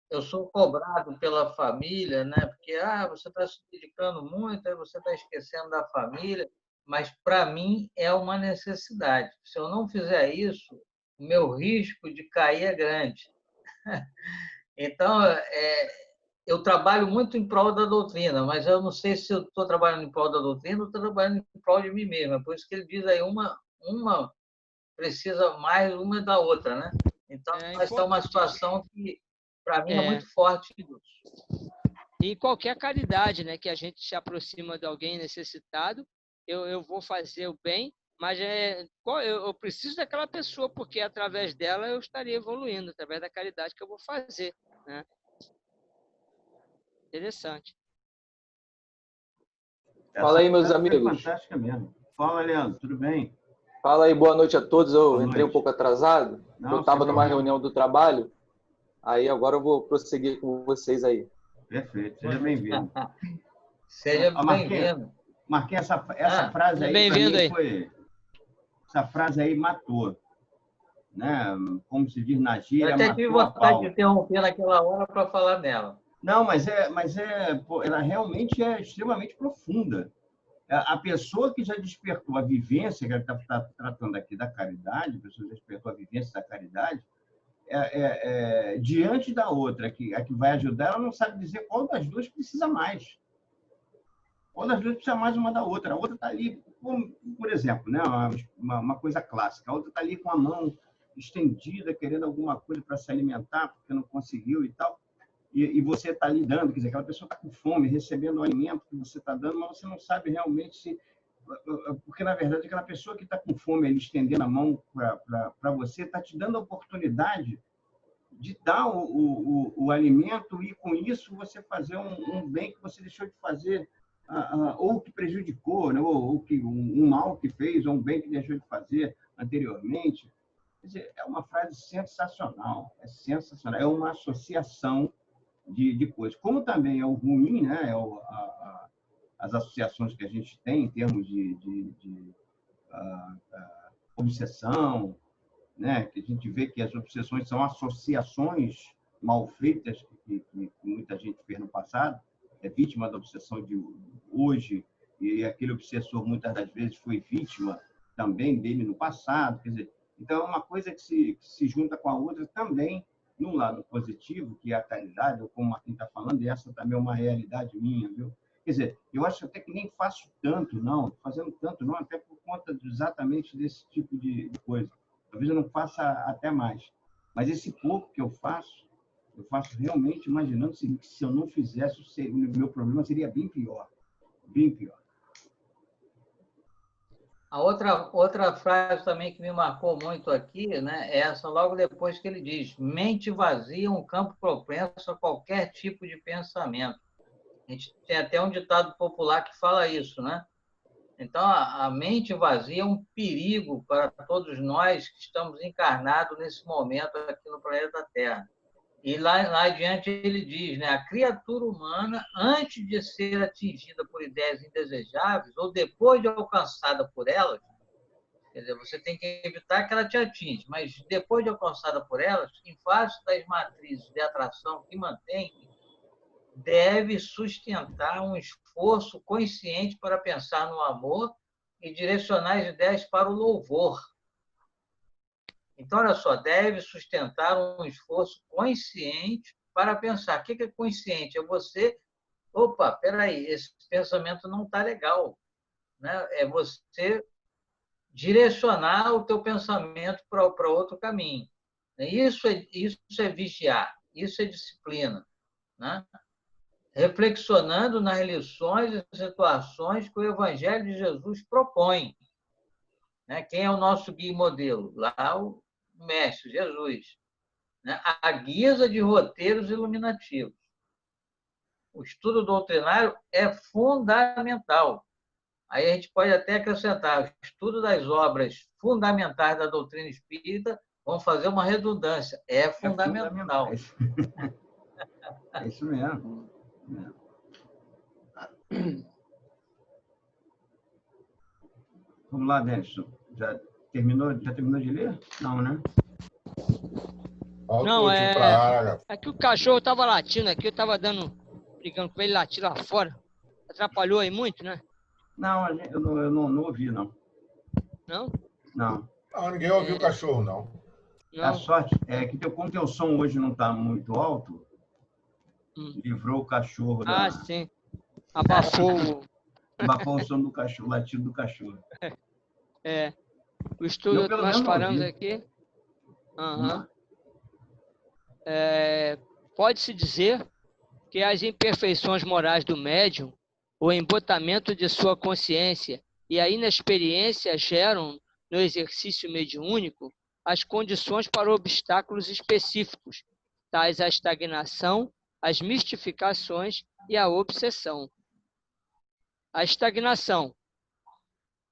eu sou cobrado pela família, né? Porque você está se dedicando muito, aí você está esquecendo da família, mas para mim é uma necessidade. Se eu não fizer isso, o meu risco de cair é grande. Então, eu trabalho muito em prol da doutrina, mas eu não sei se eu estou trabalhando em prol da doutrina ou estou trabalhando em prol de mim mesmo. É por isso que ele diz aí, uma precisa mais uma da outra, né? Então, essa é uma situação que, para mim, é muito forte. E qualquer caridade, né, que a gente se aproxima de alguém necessitado, eu vou fazer o bem, mas eu preciso daquela pessoa, porque através dela eu estaria evoluindo, através da caridade que eu vou fazer, né? Interessante. Fala aí, meus amigos. Fantástica mesmo. Fala, Leandro, tudo bem? Fala aí, boa noite a todos. Eu entrei um pouco atrasado, eu estava numa reunião do trabalho, aí agora eu vou prosseguir com vocês aí. Perfeito, seja bem-vindo. Seja bem-vindo. Marquinhos, essa frase aí, essa frase aí matou, né? Como se diz na gíria, eu até tive vontade de interromper naquela hora para falar dela. Não, mas ela realmente é extremamente profunda. A pessoa que já despertou a vivência, que ela está tratando aqui da caridade, a pessoa que já despertou a vivência da caridade, diante da outra, a que vai ajudar, ela não sabe dizer qual das duas precisa mais. Qual das duas precisa mais uma da outra. A outra está ali, por exemplo, né, uma coisa clássica, a outra está ali com a mão estendida, querendo alguma coisa para se alimentar, porque não conseguiu e tal. E você está ali dando, quer dizer, aquela pessoa está com fome, recebendo o alimento que você está dando, mas você não sabe realmente se... Porque, na verdade, aquela pessoa que está com fome, ele estendendo a mão para você, está te dando a oportunidade de dar o alimento e, com isso, você fazer um bem que você deixou de fazer, ou que prejudicou, né? ou que um mal que fez, ou um bem que deixou de fazer anteriormente. Quer dizer, é uma frase sensacional, é uma associação de coisas. Como também é o ruim, né? As associações que a gente tem em termos de obsessão, né? Que a gente vê que as obsessões são associações mal feitas que muita gente fez no passado, é vítima da obsessão de hoje, e aquele obsessor muitas das vezes foi vítima também dele no passado. Quer dizer, Então, é uma coisa que se junta com a outra também, num lado positivo, que é a caridade, ou como o Martim está falando, e essa também é uma realidade minha, viu? Quer dizer, eu acho até que nem faço tanto, não, fazendo tanto, não, até por conta exatamente desse tipo de coisa. Talvez eu não faça até mais. Mas esse pouco que eu faço realmente imaginando que se eu não fizesse, o meu problema seria bem pior. Bem pior. A outra frase também que me marcou muito aqui, né, é essa logo depois que ele diz: mente vazia é um campo propenso a qualquer tipo de pensamento. A gente tem até um ditado popular que fala isso, né? Então, a mente vazia é um perigo para todos nós que estamos encarnados nesse momento aqui no planeta Terra. E lá adiante ele diz, né, a criatura humana, antes de ser atingida por ideias indesejáveis, ou depois de alcançada por elas, quer dizer, você tem que evitar que ela te atinja, mas depois de alcançada por elas, em face das matrizes de atração que mantém, deve sustentar um esforço consciente para pensar no amor e direcionar as ideias para o louvor. Então, olha só, deve sustentar um esforço consciente para pensar. O que é consciente? É você, opa, peraí, esse pensamento não está legal. Né? É você direcionar o teu pensamento para outro caminho. Isso é vigiar, isso é disciplina. Né? Reflexionando nas lições e situações que o Evangelho de Jesus propõe. Né? Quem é o nosso guia e modelo? Lá o Mestre, Jesus. Né? A guisa de roteiros iluminativos. O estudo doutrinário é fundamental. Aí a gente pode até acrescentar o estudo das obras fundamentais da doutrina espírita, vamos fazer uma redundância, é fundamental. É isso mesmo. Vamos lá, Denison. Já terminou de ler? Não, né? Não, é que o cachorro estava latindo aqui, eu estava brigando com ele, latir lá fora. Atrapalhou aí muito, né? Não, eu não ouvi, não. Não? Não. Não, ninguém ouviu o cachorro, não. A sorte é que como teu som hoje não está muito alto, livrou o cachorro da... Ah, sim. Abafou o som do cachorro, o latido do cachorro. O estudo que nós paramos aqui. Pode-se dizer que as imperfeições morais do médium, o embotamento de sua consciência e a inexperiência geram, no exercício mediúnico, as condições para obstáculos específicos, tais a estagnação, as mistificações e a obsessão. A estagnação,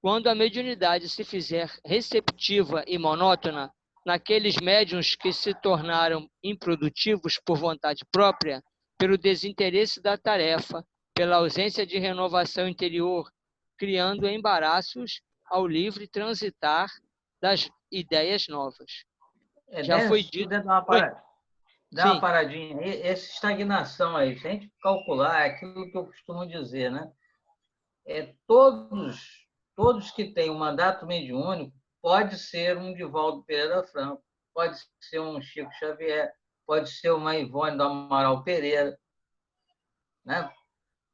quando a mediunidade se fizer receptiva e monótona naqueles médiuns que se tornaram improdutivos por vontade própria, pelo desinteresse da tarefa, pela ausência de renovação interior, criando embaraços ao livre transitar das ideias novas. Já foi dito... Dá uma paradinha aí. Essa estagnação aí, se a gente calcular, é aquilo que eu costumo dizer, né? Todos que têm um mandato mediúnico, pode ser um Divaldo Pereira Franco, pode ser um Chico Xavier, pode ser uma Ivone do Amaral Pereira. Né?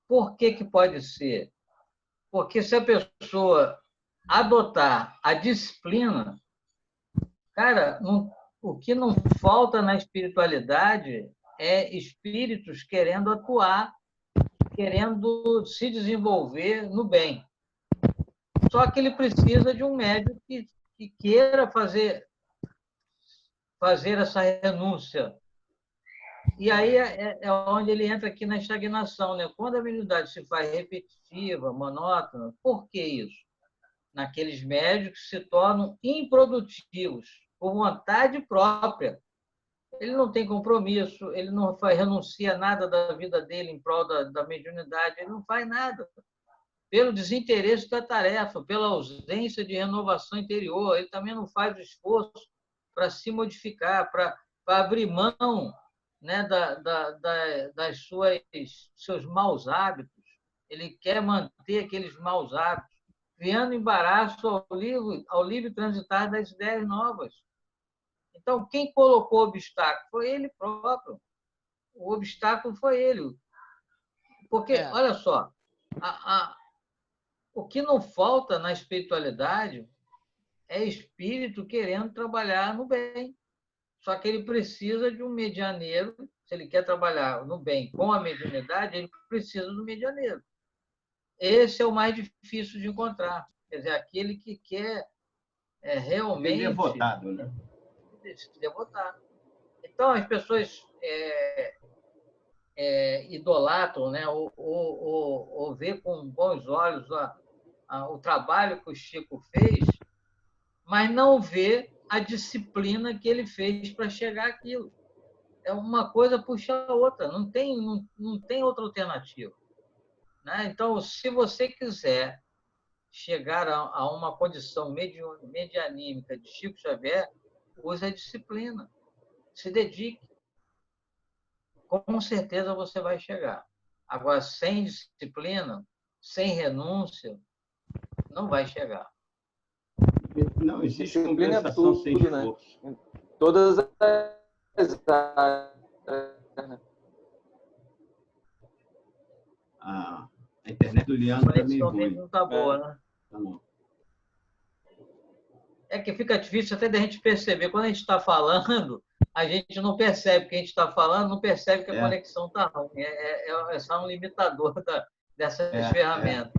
Por que pode ser? Porque se a pessoa adotar a disciplina, cara, o que não falta na espiritualidade é espíritos querendo atuar, querendo se desenvolver no bem. Só que ele precisa de um médium que queira fazer essa renúncia. E aí é onde ele entra aqui na estagnação. Né? Quando a mediunidade se faz repetitiva, monótona, por que isso? Naqueles médios que se tornam improdutivos, por vontade própria. Ele não tem compromisso, ele não renuncia nada da vida dele em prol da mediunidade, ele não faz nada. Pelo desinteresse da tarefa, pela ausência de renovação interior, ele também não faz esforço para se modificar, para abrir mão, né, seus maus hábitos. Ele quer manter aqueles maus hábitos. criando embaraço ao livre transitar das ideias novas. Então, quem colocou o obstáculo foi ele próprio. O obstáculo foi ele. Porque, olha só, o que não falta na espiritualidade é espírito querendo trabalhar no bem. Só que ele precisa de um medianeiro. Se ele quer trabalhar no bem com a mediunidade, ele precisa do medianeiro. Esse é o mais difícil de encontrar. Quer dizer, aquele que quer realmente... devotado, né? Devotar. Então, as pessoas idolatram, né? ou vê com bons olhos o trabalho que o Chico fez, mas não vê a disciplina que ele fez para chegar àquilo. É uma coisa puxa a outra, não tem outra alternativa. Né? Então, se você quiser chegar a uma condição medianímica de Chico Xavier, use a disciplina, se dedique. Com certeza você vai chegar. Agora, sem disciplina, sem renúncia, não vai chegar. Não existe Disciplina compensação tudo, sem esforço. Né? Todas as A internet do Leandro está meio ruim. Não está boa, né? Tá bom. É que fica difícil até da gente perceber. Quando a gente está falando, a gente não percebe o que a gente está falando, não percebe que a conexão está ruim. É só um limitador dessas ferramentas.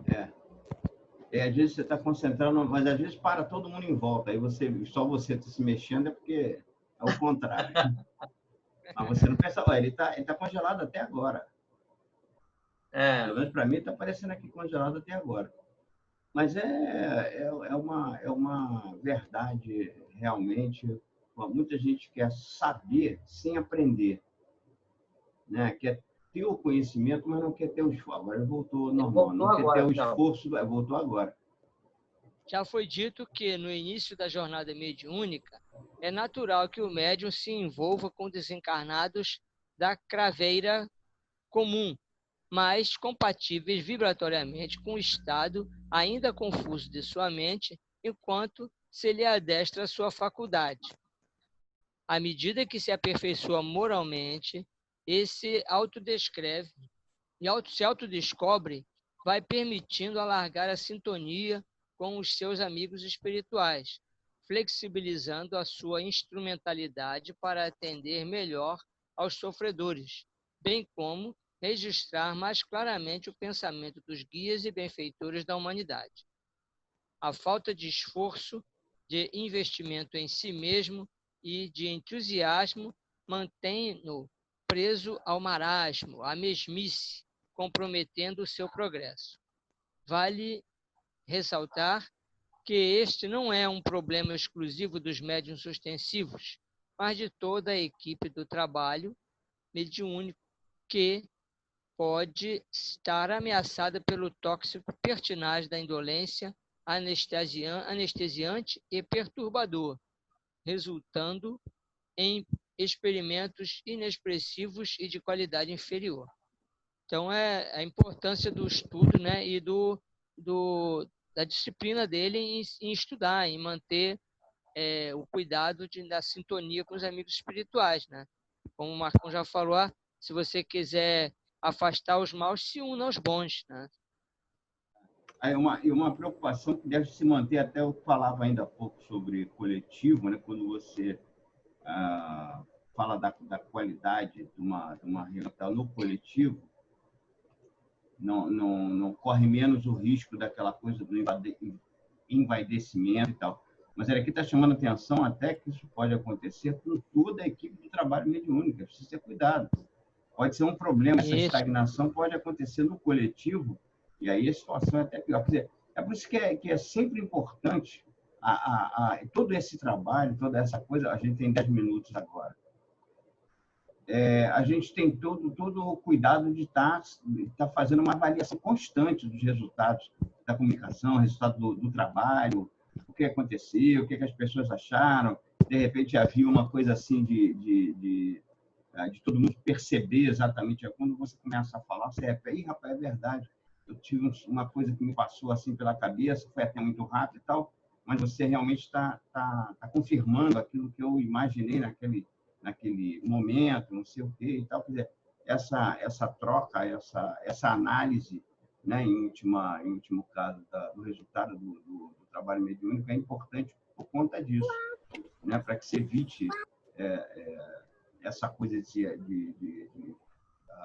Às vezes você está concentrando, mas às vezes para todo mundo em volta. Aí só você está se mexendo, é porque é o contrário. Mas você não pensa, ele está congelado até agora. Pelo menos para mim está parecendo aqui congelado até agora. Mas é uma verdade realmente. Muita gente quer saber sem aprender, né? Quer ter o conhecimento, mas não quer ter o esforço. Agora voltou normal. Não quer ter o esforço, voltou agora. Já foi dito que no início da jornada mediúnica é natural que o médium se envolva com desencarnados da craveira comum, mas compatíveis vibratoriamente com o estado ainda confuso de sua mente, enquanto se lhe adestra a sua faculdade. À medida que se aperfeiçoa moralmente, esse autodescreve e se autodescobre, vai permitindo alargar a sintonia com os seus amigos espirituais, flexibilizando a sua instrumentalidade para atender melhor aos sofredores, bem como registrar mais claramente o pensamento dos guias e benfeitores da humanidade. A falta de esforço, de investimento em si mesmo e de entusiasmo mantém-no preso ao marasmo, à mesmice, comprometendo o seu progresso. Vale ressaltar que este não é um problema exclusivo dos médiuns ostensivos, mas de toda a equipe do trabalho mediúnico que pode estar ameaçada pelo tóxico pertinaz da indolência anestesiante e perturbador, resultando em experimentos inexpressivos e de qualidade inferior. Então, a importância do estudo, né, e da disciplina dele em estudar, em manter o cuidado da sintonia com os amigos espirituais. Né? Como o Marcão já falou, se você quiser afastar os maus, se una aos bons. Né? Uma preocupação que deve se manter, até eu falava ainda há pouco sobre coletivo, né? Quando você fala da qualidade de uma reunião no coletivo, não corre menos o risco daquela coisa do envaidecimento e tal. Mas ele aqui está chamando atenção até que isso pode acontecer com toda a equipe de trabalho mediúnico. Precisa ter cuidado. Pode ser um problema, essa estagnação pode acontecer no coletivo, e aí a situação é até pior. Quer dizer, é por isso que é sempre importante todo esse trabalho, toda essa coisa. A gente tem 10 minutos agora. A gente tem todo o cuidado de estar fazendo uma avaliação constante dos resultados da comunicação, resultado do trabalho, o que aconteceu, o que as pessoas acharam. De repente, havia uma coisa assim de todo mundo perceber exatamente. Quando você começa a falar, você rapaz, é verdade. eu tive uma coisa que me passou assim pela cabeça, foi até muito rápido e tal, mas você realmente está confirmando aquilo que eu imaginei naquele momento, não sei o quê e tal. Quer dizer, essa troca, essa análise, né, em último caso, do resultado do trabalho mediúnico é importante por conta disso, né, para que se evite essa coisa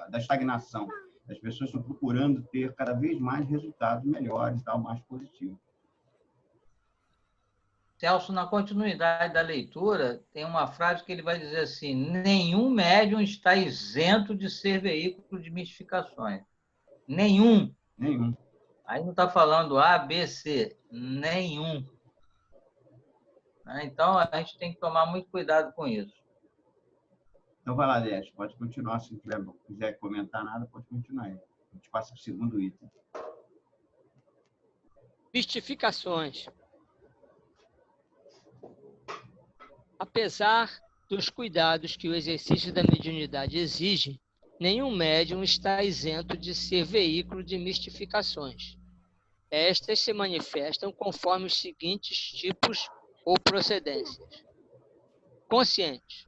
da estagnação. As pessoas estão procurando ter cada vez mais resultados melhores, tal, mais positivos. Celso, na continuidade da leitura, tem uma frase que ele vai dizer assim: nenhum médium está isento de ser veículo de mistificações. Nenhum. Nenhum. Aí não está falando A, B, C. Nenhum. Então, a gente tem que tomar muito cuidado com isso. Então, vai lá, Décio, pode continuar. Se quiser comentar nada, pode continuar aí. A gente passa para o segundo item. Mistificações. Apesar dos cuidados que o exercício da mediunidade exige, nenhum médium está isento de ser veículo de mistificações. Estas se manifestam conforme os seguintes tipos ou procedências. Conscientes.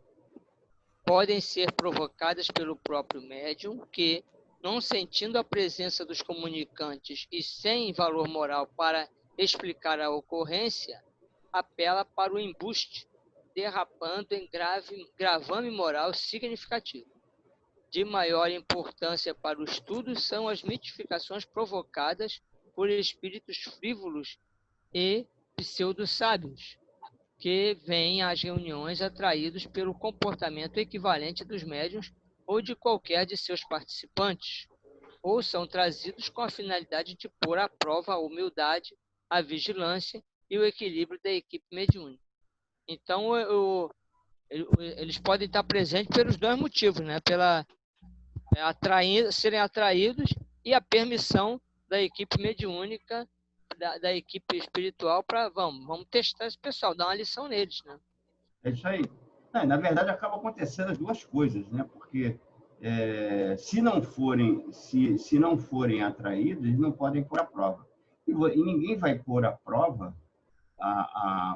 Podem ser provocadas pelo próprio médium que, não sentindo a presença dos comunicantes e sem valor moral para explicar a ocorrência, apela para o embuste, derrapando em gravame moral significativo. De maior importância para o estudo são as mitificações provocadas por espíritos frívolos e pseudo-sábios, que vêm às reuniões atraídos pelo comportamento equivalente dos médiuns ou de qualquer de seus participantes, ou são trazidos com a finalidade de pôr à prova a humildade, a vigilância e o equilíbrio da equipe mediúnica. Então, eles podem estar presentes pelos dois motivos, né? Serem atraídos e a permissão da equipe mediúnica, da equipe espiritual, para vamos testar esse pessoal, dar uma lição neles, né? É isso aí. Não, na verdade, acaba acontecendo as duas coisas, né? Porque se não forem atraídos, eles não podem pôr à prova. E ninguém vai pôr à prova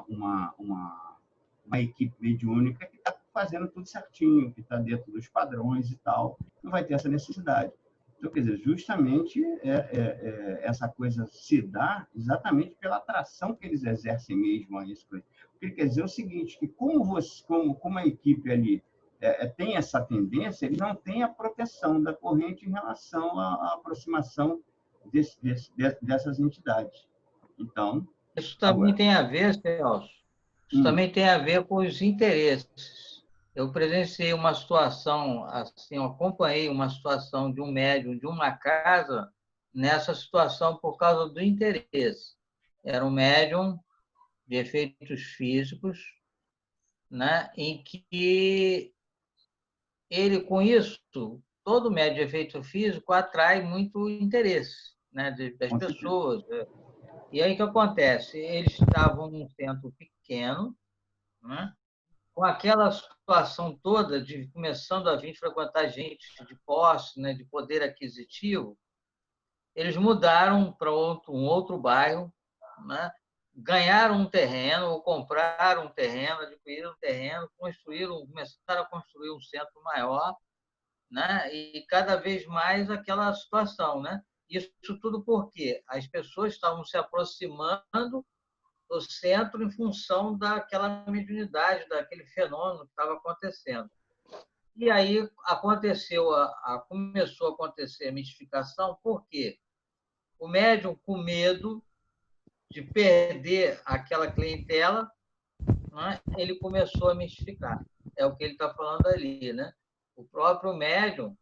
uma equipe mediúnica que está fazendo tudo certinho, que está dentro dos padrões e tal. Não vai ter essa necessidade. Então, quer dizer, justamente essa coisa se dá exatamente pela atração que eles exercem mesmo a isso. O que ele quer dizer é o seguinte, que como a equipe ali tem essa tendência, ele não tem a proteção da corrente em relação à aproximação dessas entidades. Então, isso também tem a ver, Celso, isso também tem a ver com os interesses. Eu presenciei uma situação, assim, eu acompanhei uma situação de um médium de uma casa nessa situação por causa do interesse. Era um médium de efeitos físicos, né, em que ele, com isso, todo médium de efeito físico atrai muito interesse, né, das pessoas. E aí o que acontece? Eles estavam num centro pequeno, né, com aquela situação toda de começando a vir frequentar gente de posse, né, de poder aquisitivo, eles mudaram para um outro bairro, né, ganharam um terreno, ou compraram um terreno, adquiriram um terreno, começaram a construir um centro maior, né, e cada vez mais aquela situação, né? Isso tudo porque as pessoas estavam se aproximando do centro em função daquela mediunidade, daquele fenômeno que estava acontecendo. E aí começou a acontecer a mistificação, por quê? O médium, com medo de perder aquela clientela, né, ele começou a mistificar. É o que ele está falando ali, né? O próprio médium,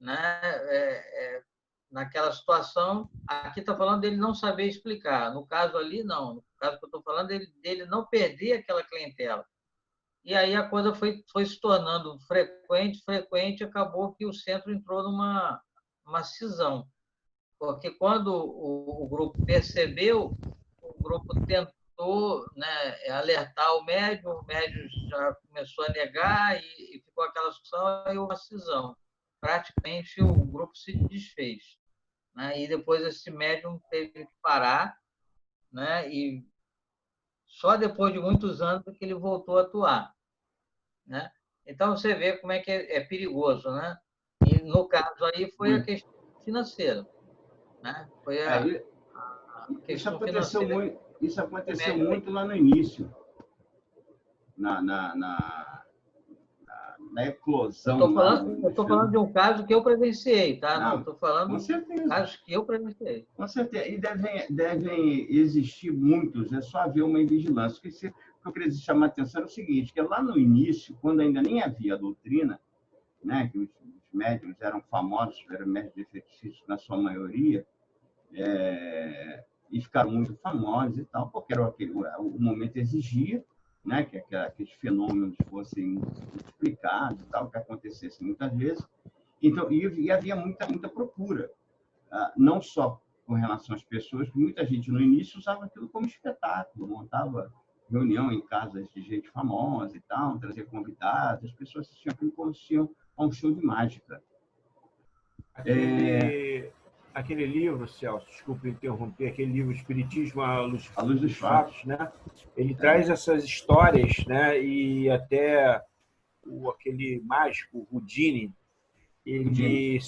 né, naquela situação, aqui está falando dele não saber explicar. No caso ali, não. No caso que eu estou falando, dele não perder aquela clientela. E aí a coisa foi se tornando frequente, acabou que o centro entrou numa cisão. Porque quando o grupo percebeu, o grupo tentou, né, alertar o médium já começou a negar e ficou aquela situação, e uma cisão. Praticamente o grupo se desfez. né? E depois esse médium teve que parar, né? E só depois de muitos anos que ele voltou a atuar, né? Então você vê como é que é perigoso, né? E no caso aí foi a questão financeira, né? Foi a questão financeira. Isso aconteceu muito lá no início, na eclosão. Eu estou falando de um caso que eu presenciei, tá? Não estou falando com certeza. de casos que eu presenciei. Com certeza. E devem existir muitos, é só haver uma vigilância. O que eu queria chamar a atenção é o seguinte, que lá no início, quando ainda nem havia a doutrina, né, que os médiuns eram famosos, eram médiuns efetícios na sua maioria, e ficaram muito famosos e tal, porque era o momento exigia, né, que aqueles fenômenos fossem multiplicados e tal, que acontecesse muitas vezes. Então, e havia muita procura, não só com relação às pessoas, que muita gente no início usava aquilo como espetáculo, montava reunião em casas de gente famosa e tal, trazia convidados, as pessoas assistiam aquilo como assistiam a um show de mágica. Aquele livro, Celso, desculpe interromper, aquele livro Espiritismo à Luz dos Fatos, né? Ele traz essas histórias, né? E até aquele mágico, Houdini, ele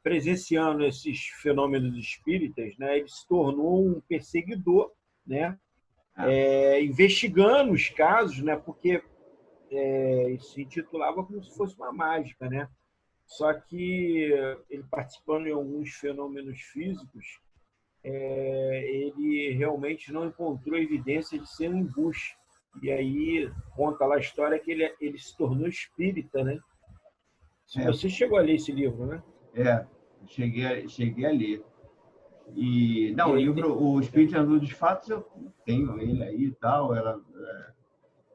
presenciando esses fenômenos espíritas, né? Ele se tornou um perseguidor, né? Investigando os casos, né? Porque se intitulava como se fosse uma mágica, né? Só que ele participando de alguns fenômenos físicos, ele realmente não encontrou evidência de ser um embuste. E aí conta lá a história que ele se tornou espírita, né? Você chegou a ler esse livro, né? Cheguei a ler. E o livro, o Espírito à Luz dos Fatos, eu tenho ele aí e tal, ele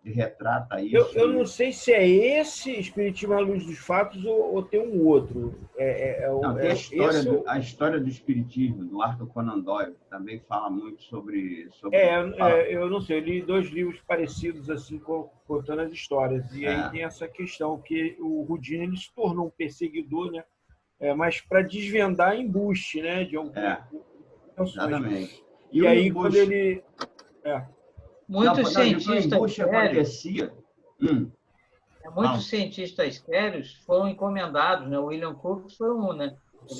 retrata isso. Eu não sei se é esse Espiritismo à Luz dos Fatos ou tem um outro. Tem a história do Espiritismo, do Arthur Conan Doyle, que também fala muito sobre eu não sei, eu li 2 livros parecidos, assim, contando as histórias. E aí tem essa questão, que o Houdini ele se tornou um perseguidor, né? Mas para desvendar embuste, né? De exatamente. E aí, quando ele... Muitos cientistas sérios foram encomendados, né? O William Crookes foi um, né?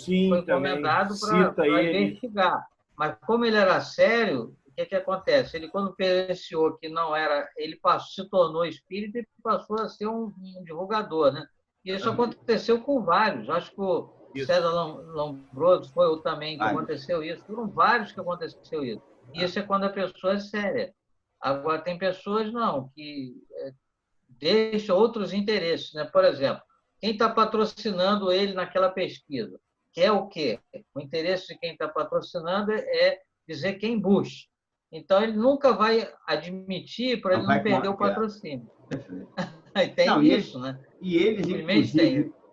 Ele foi encomendado para investigar. Mas como ele era sério, o que acontece? Ele, quando presenciou que não era, ele se tornou espírita e passou a ser um divulgador, né? E isso aconteceu com vários. Acho que o César Lombroso foi o também que aconteceu isso. Foram vários que aconteceu isso. Isso é quando a pessoa é séria. Agora, tem pessoas não, que deixam outros interesses, né? Por exemplo, quem está patrocinando ele naquela pesquisa quer o quê? O interesse de quem está patrocinando é dizer quem busca. Então, ele nunca vai admitir para ele não perder o patrocínio. Tem isso, né? E eles,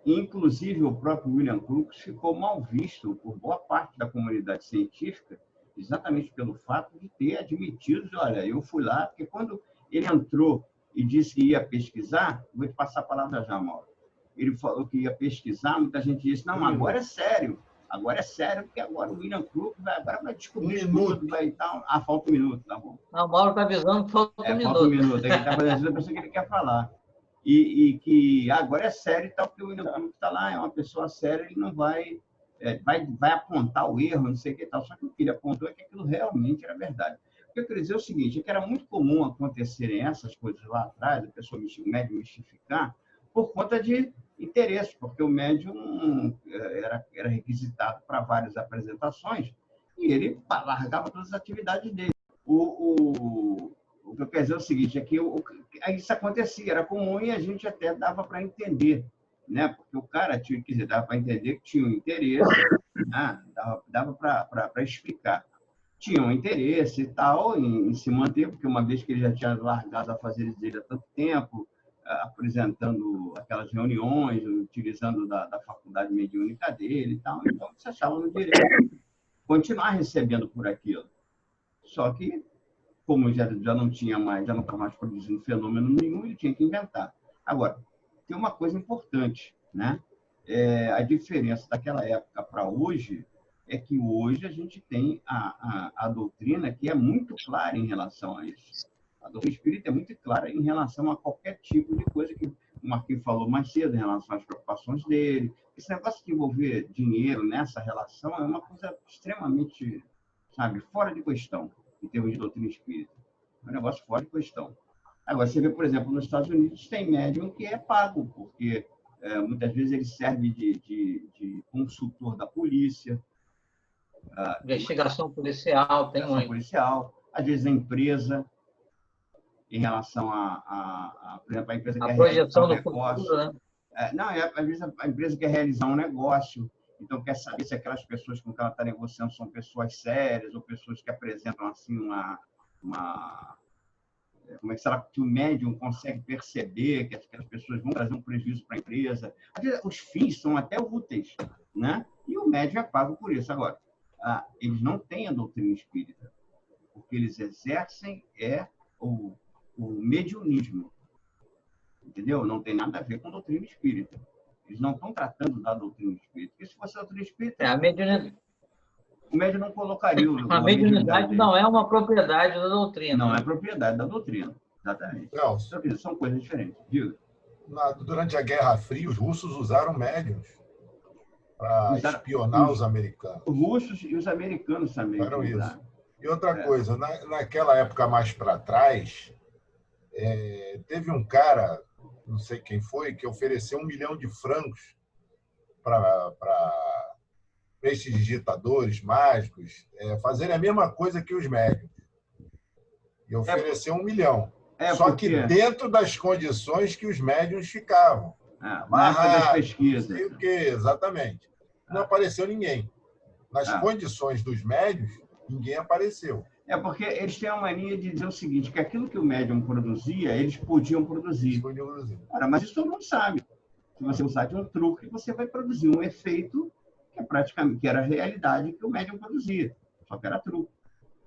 inclusive, o próprio William Crookes ficou mal visto por boa parte da comunidade científica, exatamente pelo fato de ter admitido, olha, eu fui lá, porque quando ele entrou e disse que ia pesquisar, vou te passar a palavra já, Mauro, ele falou que ia pesquisar, muita gente disse, não, agora é sério, porque agora o William Crookes vai descobrir tudo, vai e tal. Falta um minuto, tá bom. Não, o Mauro está avisando que falta um minuto. Falta um minuto, ele está fazendo a pessoa que ele quer falar. E que agora é sério e tal, porque o William Crookes está lá, é uma pessoa séria, ele não vai apontar o erro, não sei o que tal. Só que o que ele apontou é que aquilo realmente era verdade. O que eu queria dizer é o seguinte, é que era muito comum acontecerem essas coisas lá atrás, a pessoa médium mistificar, por conta de interesse, porque o médium era requisitado para várias apresentações e ele largava todas as atividades dele. O que eu quero dizer é o seguinte, é que isso acontecia, era comum e a gente até dava para entender, né? Porque o cara dava para entender que tinha um interesse, né? Dava para explicar. Tinha um interesse e tal em se manter, porque uma vez que ele já tinha largado a fazer dele há tanto tempo, apresentando aquelas reuniões, utilizando da faculdade mediúnica dele e tal, então se achava no direito de continuar recebendo por aquilo. Só que, como já não estava mais produzindo fenômeno nenhum, ele tinha que inventar. Agora, tem uma coisa importante, né? a diferença daquela época para hoje é que hoje a gente tem a doutrina que é muito clara em relação a isso. A doutrina espírita é muito clara em relação a qualquer tipo de coisa que o Marquinhos falou mais cedo, em relação às preocupações dele. Esse negócio de envolver dinheiro nessa relação é uma coisa extremamente, sabe, fora de questão, em termos de doutrina espírita. É um negócio fora de questão. Agora, você vê, por exemplo, nos Estados Unidos tem médium que é pago, porque muitas vezes ele serve de consultor da polícia. Investigação policial, tem muito. Policial, às vezes a empresa, em relação por exemplo, a empresa a quer projeção realizar do futuro, né? Não, às vezes a empresa quer realizar um negócio, então quer saber se aquelas pessoas com quem ela está negociando são pessoas sérias ou pessoas que apresentam assim como é que será que o médium consegue perceber que aquelas pessoas vão trazer um prejuízo para a empresa? Às vezes, os fins são até úteis, né? E o médium é pago por isso. Agora, eles não têm a doutrina espírita. O que eles exercem é o mediunismo. Entendeu? Não tem nada a ver com doutrina espírita. Eles não estão tratando da doutrina espírita. Porque se fosse doutrina espírita, o médium não colocaria a mediunidade não é uma propriedade da doutrina. Não é propriedade da doutrina, exatamente. Não. São coisas diferentes. Diga. Durante a Guerra Fria, os russos usaram médiums para espionar os americanos. Os russos e os americanos também. Eram isso. E outra coisa, naquela época mais para trás, teve um cara, não sei quem foi, que ofereceu 1 milhão de francos para esses ditadores mágicos fazerem a mesma coisa que os médiums. E ofereceu 1 milhão. Só que dentro das condições que os médiums ficavam. Das pesquisas. Exatamente. Não apareceu ninguém. Nas condições dos médiums, ninguém apareceu. Porque eles têm a mania de dizer o seguinte, que aquilo que o médium produzia, eles podiam produzir. Mas isso todo mundo sabe. Se você usar de um truque, você vai produzir um efeito que era a realidade que o médium produzia, só que era truque.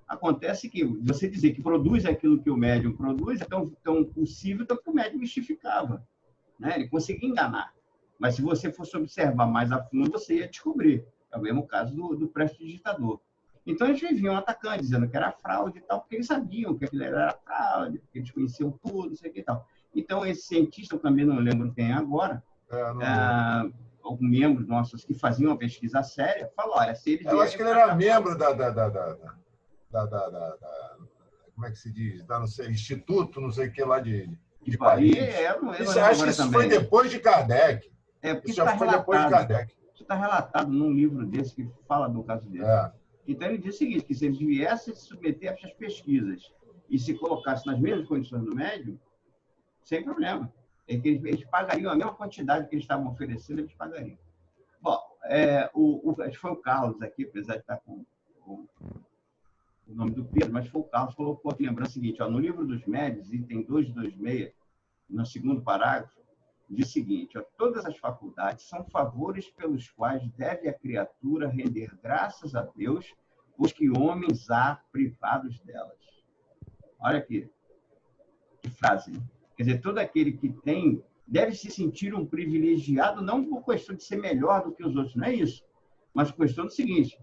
Acontece que você dizer que produz aquilo que o médium produz é tão possível que o médium mistificava, né? Ele conseguia enganar. Mas se você fosse observar mais a fundo, você ia descobrir. É o mesmo caso do prestidigitador. Então, eles viviam atacando, dizendo que era fraude e tal, porque eles sabiam que aquilo era fraude, porque eles conheciam tudo, não sei o que e tal. Então, esse cientista, eu também não lembro quem é agora, algum membro nossos que faziam uma pesquisa séria, falou, olha, se ele... Eu acho que ele era membro como é que se diz? Não sei, Instituto, não sei o que lá de Paris. Acho que isso foi depois de Kardec. Porque isso já foi depois de Kardec. Isso está relatado num livro desse que fala do caso dele. Então, ele diz o seguinte, que se eles viessem se submeter a essas pesquisas e se colocassem nas mesmas condições do médium, sem problema. Eles pagariam a mesma quantidade que eles estavam oferecendo, eles pagariam. Bom, acho que foi o Carlos aqui, apesar de estar com o nome do Pedro, mas foi o Carlos que colocou aqui, lembrando o seguinte, no livro dos médios, item 226, no segundo parágrafo, diz o seguinte, todas as faculdades são favores pelos quais deve a criatura render graças a Deus, os que homens há privados delas. Olha aqui, que frase, né? Quer dizer, todo aquele que tem deve se sentir um privilegiado, não por questão de ser melhor do que os outros, não é isso, mas por questão do seguinte,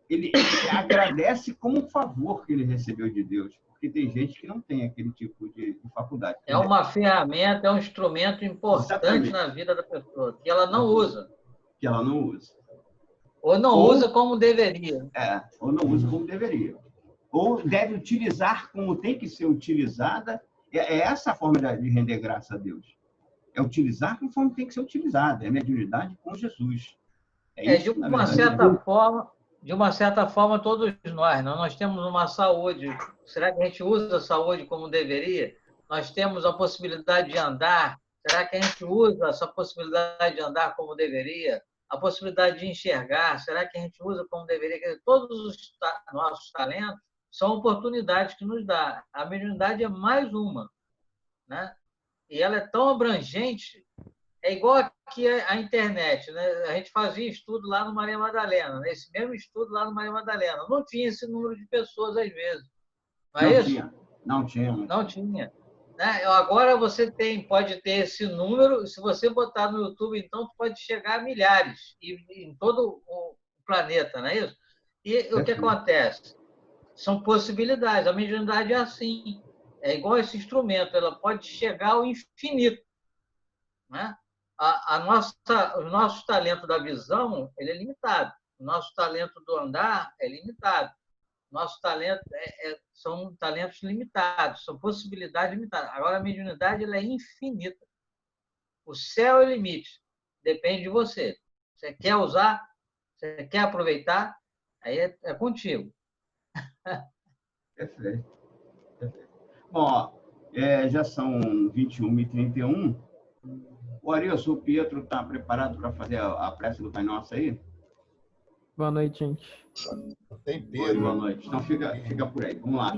ele agradece como um favor que ele recebeu de Deus, porque tem gente que não tem aquele tipo de faculdade. É uma ferramenta, é um instrumento importante na vida da pessoa, que ela não usa. Que ela não usa. Ou não usa como deveria. Ou não usa como deveria. Ou deve utilizar como tem que ser utilizada. É essa a forma de render graça a Deus. É utilizar conforme tem que ser utilizada. É mediunidade com Jesus. De uma certa forma, todos nós temos uma saúde. Será que a gente usa a saúde como deveria? Nós temos a possibilidade de andar. Será que a gente usa essa possibilidade de andar como deveria? A possibilidade de enxergar, será que a gente usa como deveria? Quer dizer, todos os nossos talentos são oportunidades que nos dá. A mediunidade é mais uma, né? E ela é tão abrangente, é igual aqui a internet, né? A gente fazia estudo lá no Maria Madalena, né? Esse mesmo estudo lá no Maria Madalena. Não tinha esse número de pessoas às vezes. Não é isso? Não tinha. Não tinha. né? Agora você pode ter esse número, se você botar no YouTube, então, pode chegar a milhares, em todo o planeta, não é isso? E o que acontece? São possibilidades. A mediunidade é assim. É igual esse instrumento, ela pode chegar ao infinito, né? O nosso talento da visão, ele é limitado. O nosso talento do andar é limitado. Nosso talento são talentos limitados, são possibilidades limitadas. Agora, a mediunidade ela é infinita. O céu é o limite. Depende de você. Você quer usar? Você quer aproveitar? Aí é contigo. Perfeito. Bom, ó, já são 21h31. O Arilson, o Pietro está preparado para fazer a prece do Pai Nosso aí? Boa noite, gente. Tem Pedro. Boa noite. Então fica por aí. Vamos lá.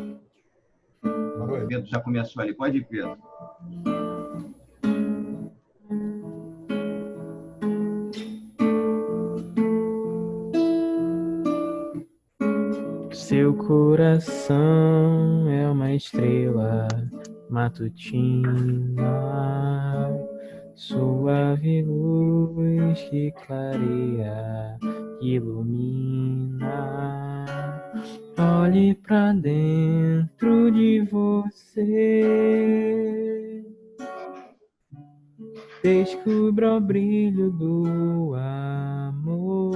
Boa noite. Pedro já começou ali. Pode ir, Pedro. Seu coração é uma estrela matutina, suave luz que clareia, que ilumina. Olhe para dentro de você, descubra o brilho do amor.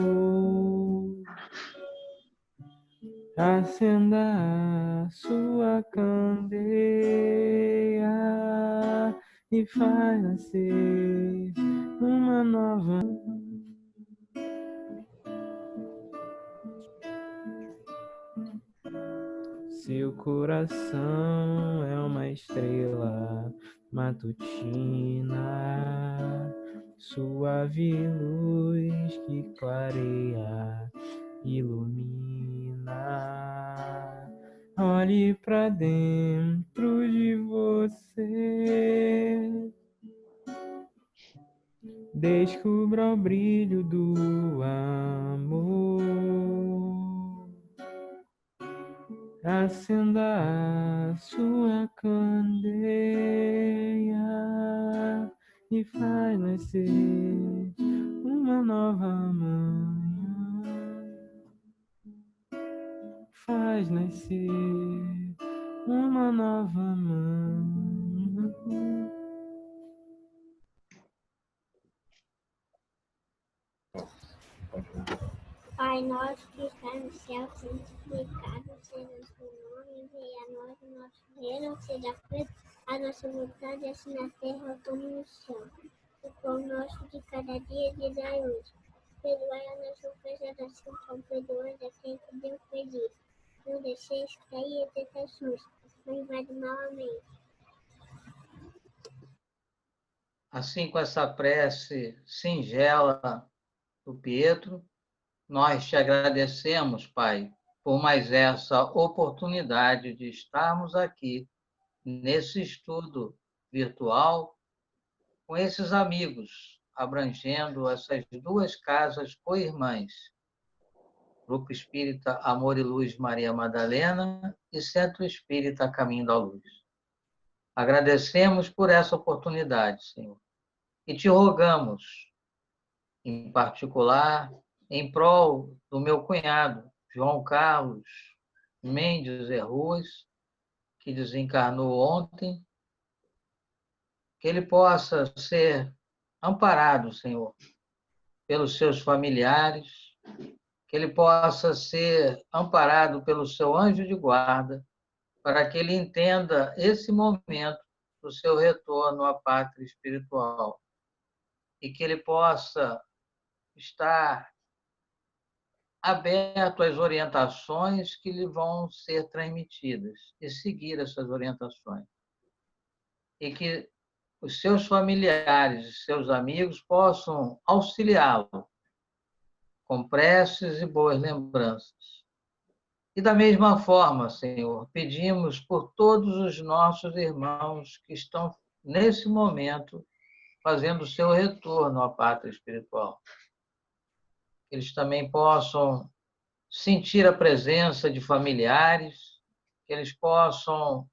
Acenda a sua candeia e faz nascer uma nova. Seu coração é uma estrela matutina, suave luz que clareia, ilumina. Olhe para dentro de você, descubra o brilho do amor. Acenda a sua candeia e faz nascer uma nova manhã. Faz nascer uma nova manhã. Pai nosso que está no céu, santificado seja o seu nome, venha a nós o nosso reino, seja feita a nossa vontade, assim na terra como no céu. O pão nosso de cada dia dai hoje. Perdoai a nossa ofensa, assim como perdoamos a quem deu pedir. Não deixeis cair em tentações, mas vai do mal. Amém. Assim, com essa prece singela do Pietro, nós te agradecemos, Pai, por mais essa oportunidade de estarmos aqui nesse estudo virtual com esses amigos, abrangendo essas duas casas co-irmãs, Grupo Espírita Amor e Luz Maria Madalena e Centro Espírita Caminho da Luz. Agradecemos por essa oportunidade, Senhor, e te rogamos, em particular, em prol do meu cunhado, João Carlos Mendes e Ruas, que desencarnou ontem, que ele possa ser amparado, Senhor, pelos seus familiares, que ele possa ser amparado pelo seu anjo de guarda, para que ele entenda esse momento do seu retorno à pátria espiritual e que ele possa estar aberto às orientações que lhe vão ser transmitidas e seguir essas orientações. E que os seus familiares e seus amigos possam auxiliá-lo com preces e boas lembranças. E da mesma forma, Senhor, pedimos por todos os nossos irmãos que estão nesse momento fazendo o seu retorno à pátria espiritual. Que eles também possam sentir a presença de familiares, que eles possam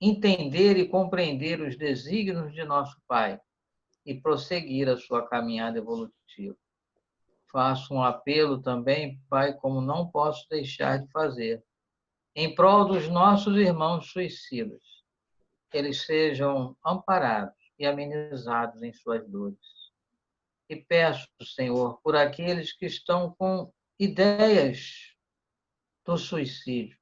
entender e compreender os desígnios de nosso Pai e prosseguir a sua caminhada evolutiva. Faço um apelo também, Pai, como não posso deixar de fazer, em prol dos nossos irmãos suicidas, que eles sejam amparados e amenizados em suas dores. E peço, Senhor, por aqueles que estão com ideias do suicídio,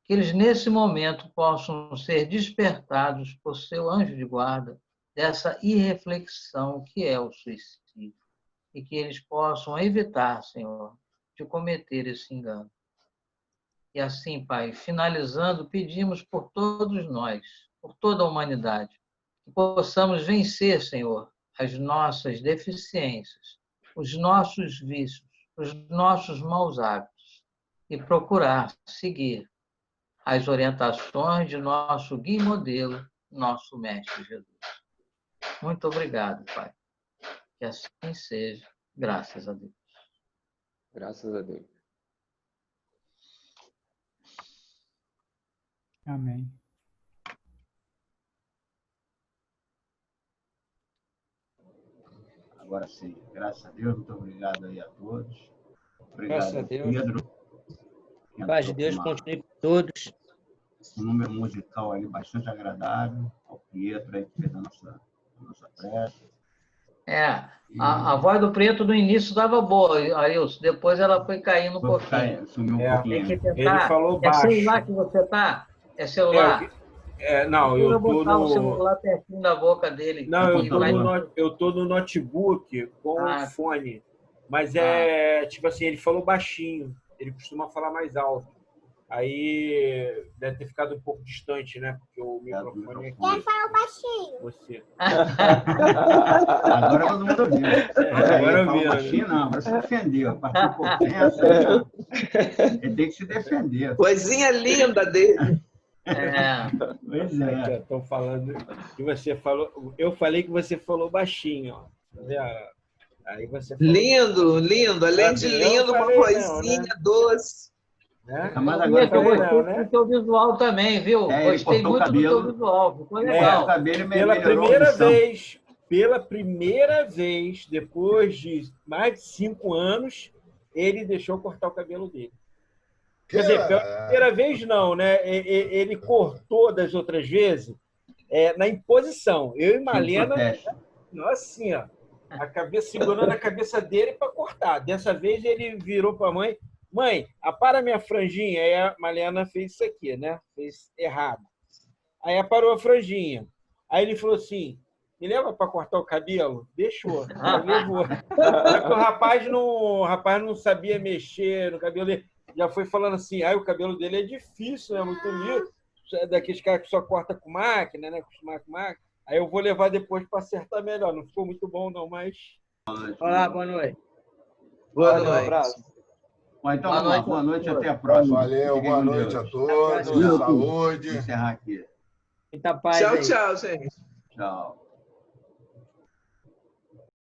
que eles, nesse momento, possam ser despertados por seu anjo de guarda dessa irreflexão que é o suicídio, e que eles possam evitar, Senhor, de cometer esse engano. E assim, Pai, finalizando, pedimos por todos nós, por toda a humanidade, que possamos vencer, Senhor, as nossas deficiências, os nossos vícios, os nossos maus hábitos, e procurar seguir as orientações de nosso guia e modelo, nosso Mestre Jesus. Muito obrigado, Pai. Que assim seja, graças a Deus. Graças a Deus. Amém. Agora sim, graças a Deus, muito obrigado aí a todos. Obrigado, Graças a Deus. Pedro. Paz de Deus continue com todos. Um número musical ali bastante agradável. Ao Pietro aí que fez a nossa prece. A voz do Preto no início dava boa, Ailson. Depois ela foi caindo um pouquinho. Sumiu um pouquinho. Tem que tentar. Ele falou baixo. É celular que você tá? É celular? Não, eu tô botar no... o celular pertinho da boca dele. Não, eu tô no notebook com o fone. Mas tipo assim, ele falou baixinho. Ele costuma falar mais alto. Aí deve ter ficado um pouco distante, né? Porque o microfone aqui. Quem falou baixinho? Você. Agora todo mundo ouviu. Agora eu vi. Baixinho, não, agora se defendeu. A partir do potência, ele tem que se defender. Coisinha linda dele. Pois é. Estão falando que você falou. Eu falei que você falou baixinho, ó. Aí você falou... Lindo, lindo. Além de lindo, uma coisinha doce. Mas agora eu gostei do seu visual também, viu? Gostei muito do seu visual. Ficou legal. Pela primeira vez, depois de mais de 5 anos, ele deixou cortar o cabelo dele. Quer dizer, pela primeira vez não, né? Ele cortou das outras vezes na imposição. Eu e Malena, assim, ó, a cabeça segurando a cabeça dele para cortar. Dessa vez ele virou para a mãe: mãe, apara minha franjinha. Aí a Malena fez isso aqui, né? Fez errado. Aí aparou a franjinha. Aí ele falou assim: me leva para cortar o cabelo? Deixou. Aí levou. Só que o rapaz não sabia mexer no cabelo dele. Já foi falando assim: o cabelo dele é difícil, né? Muito lindo. É daqueles caras que só corta com máquina, né? Acostumar com máquina. Aí eu vou levar depois para acertar melhor. Não ficou muito bom, não, mas... Olá, boa noite. Boa noite. Um abraço. Bom, então, boa noite, até a próxima. Valeu, boa noite a todos. Saúde. Vou encerrar aqui. Muita paz. Tchau, tchau, gente. Tchau.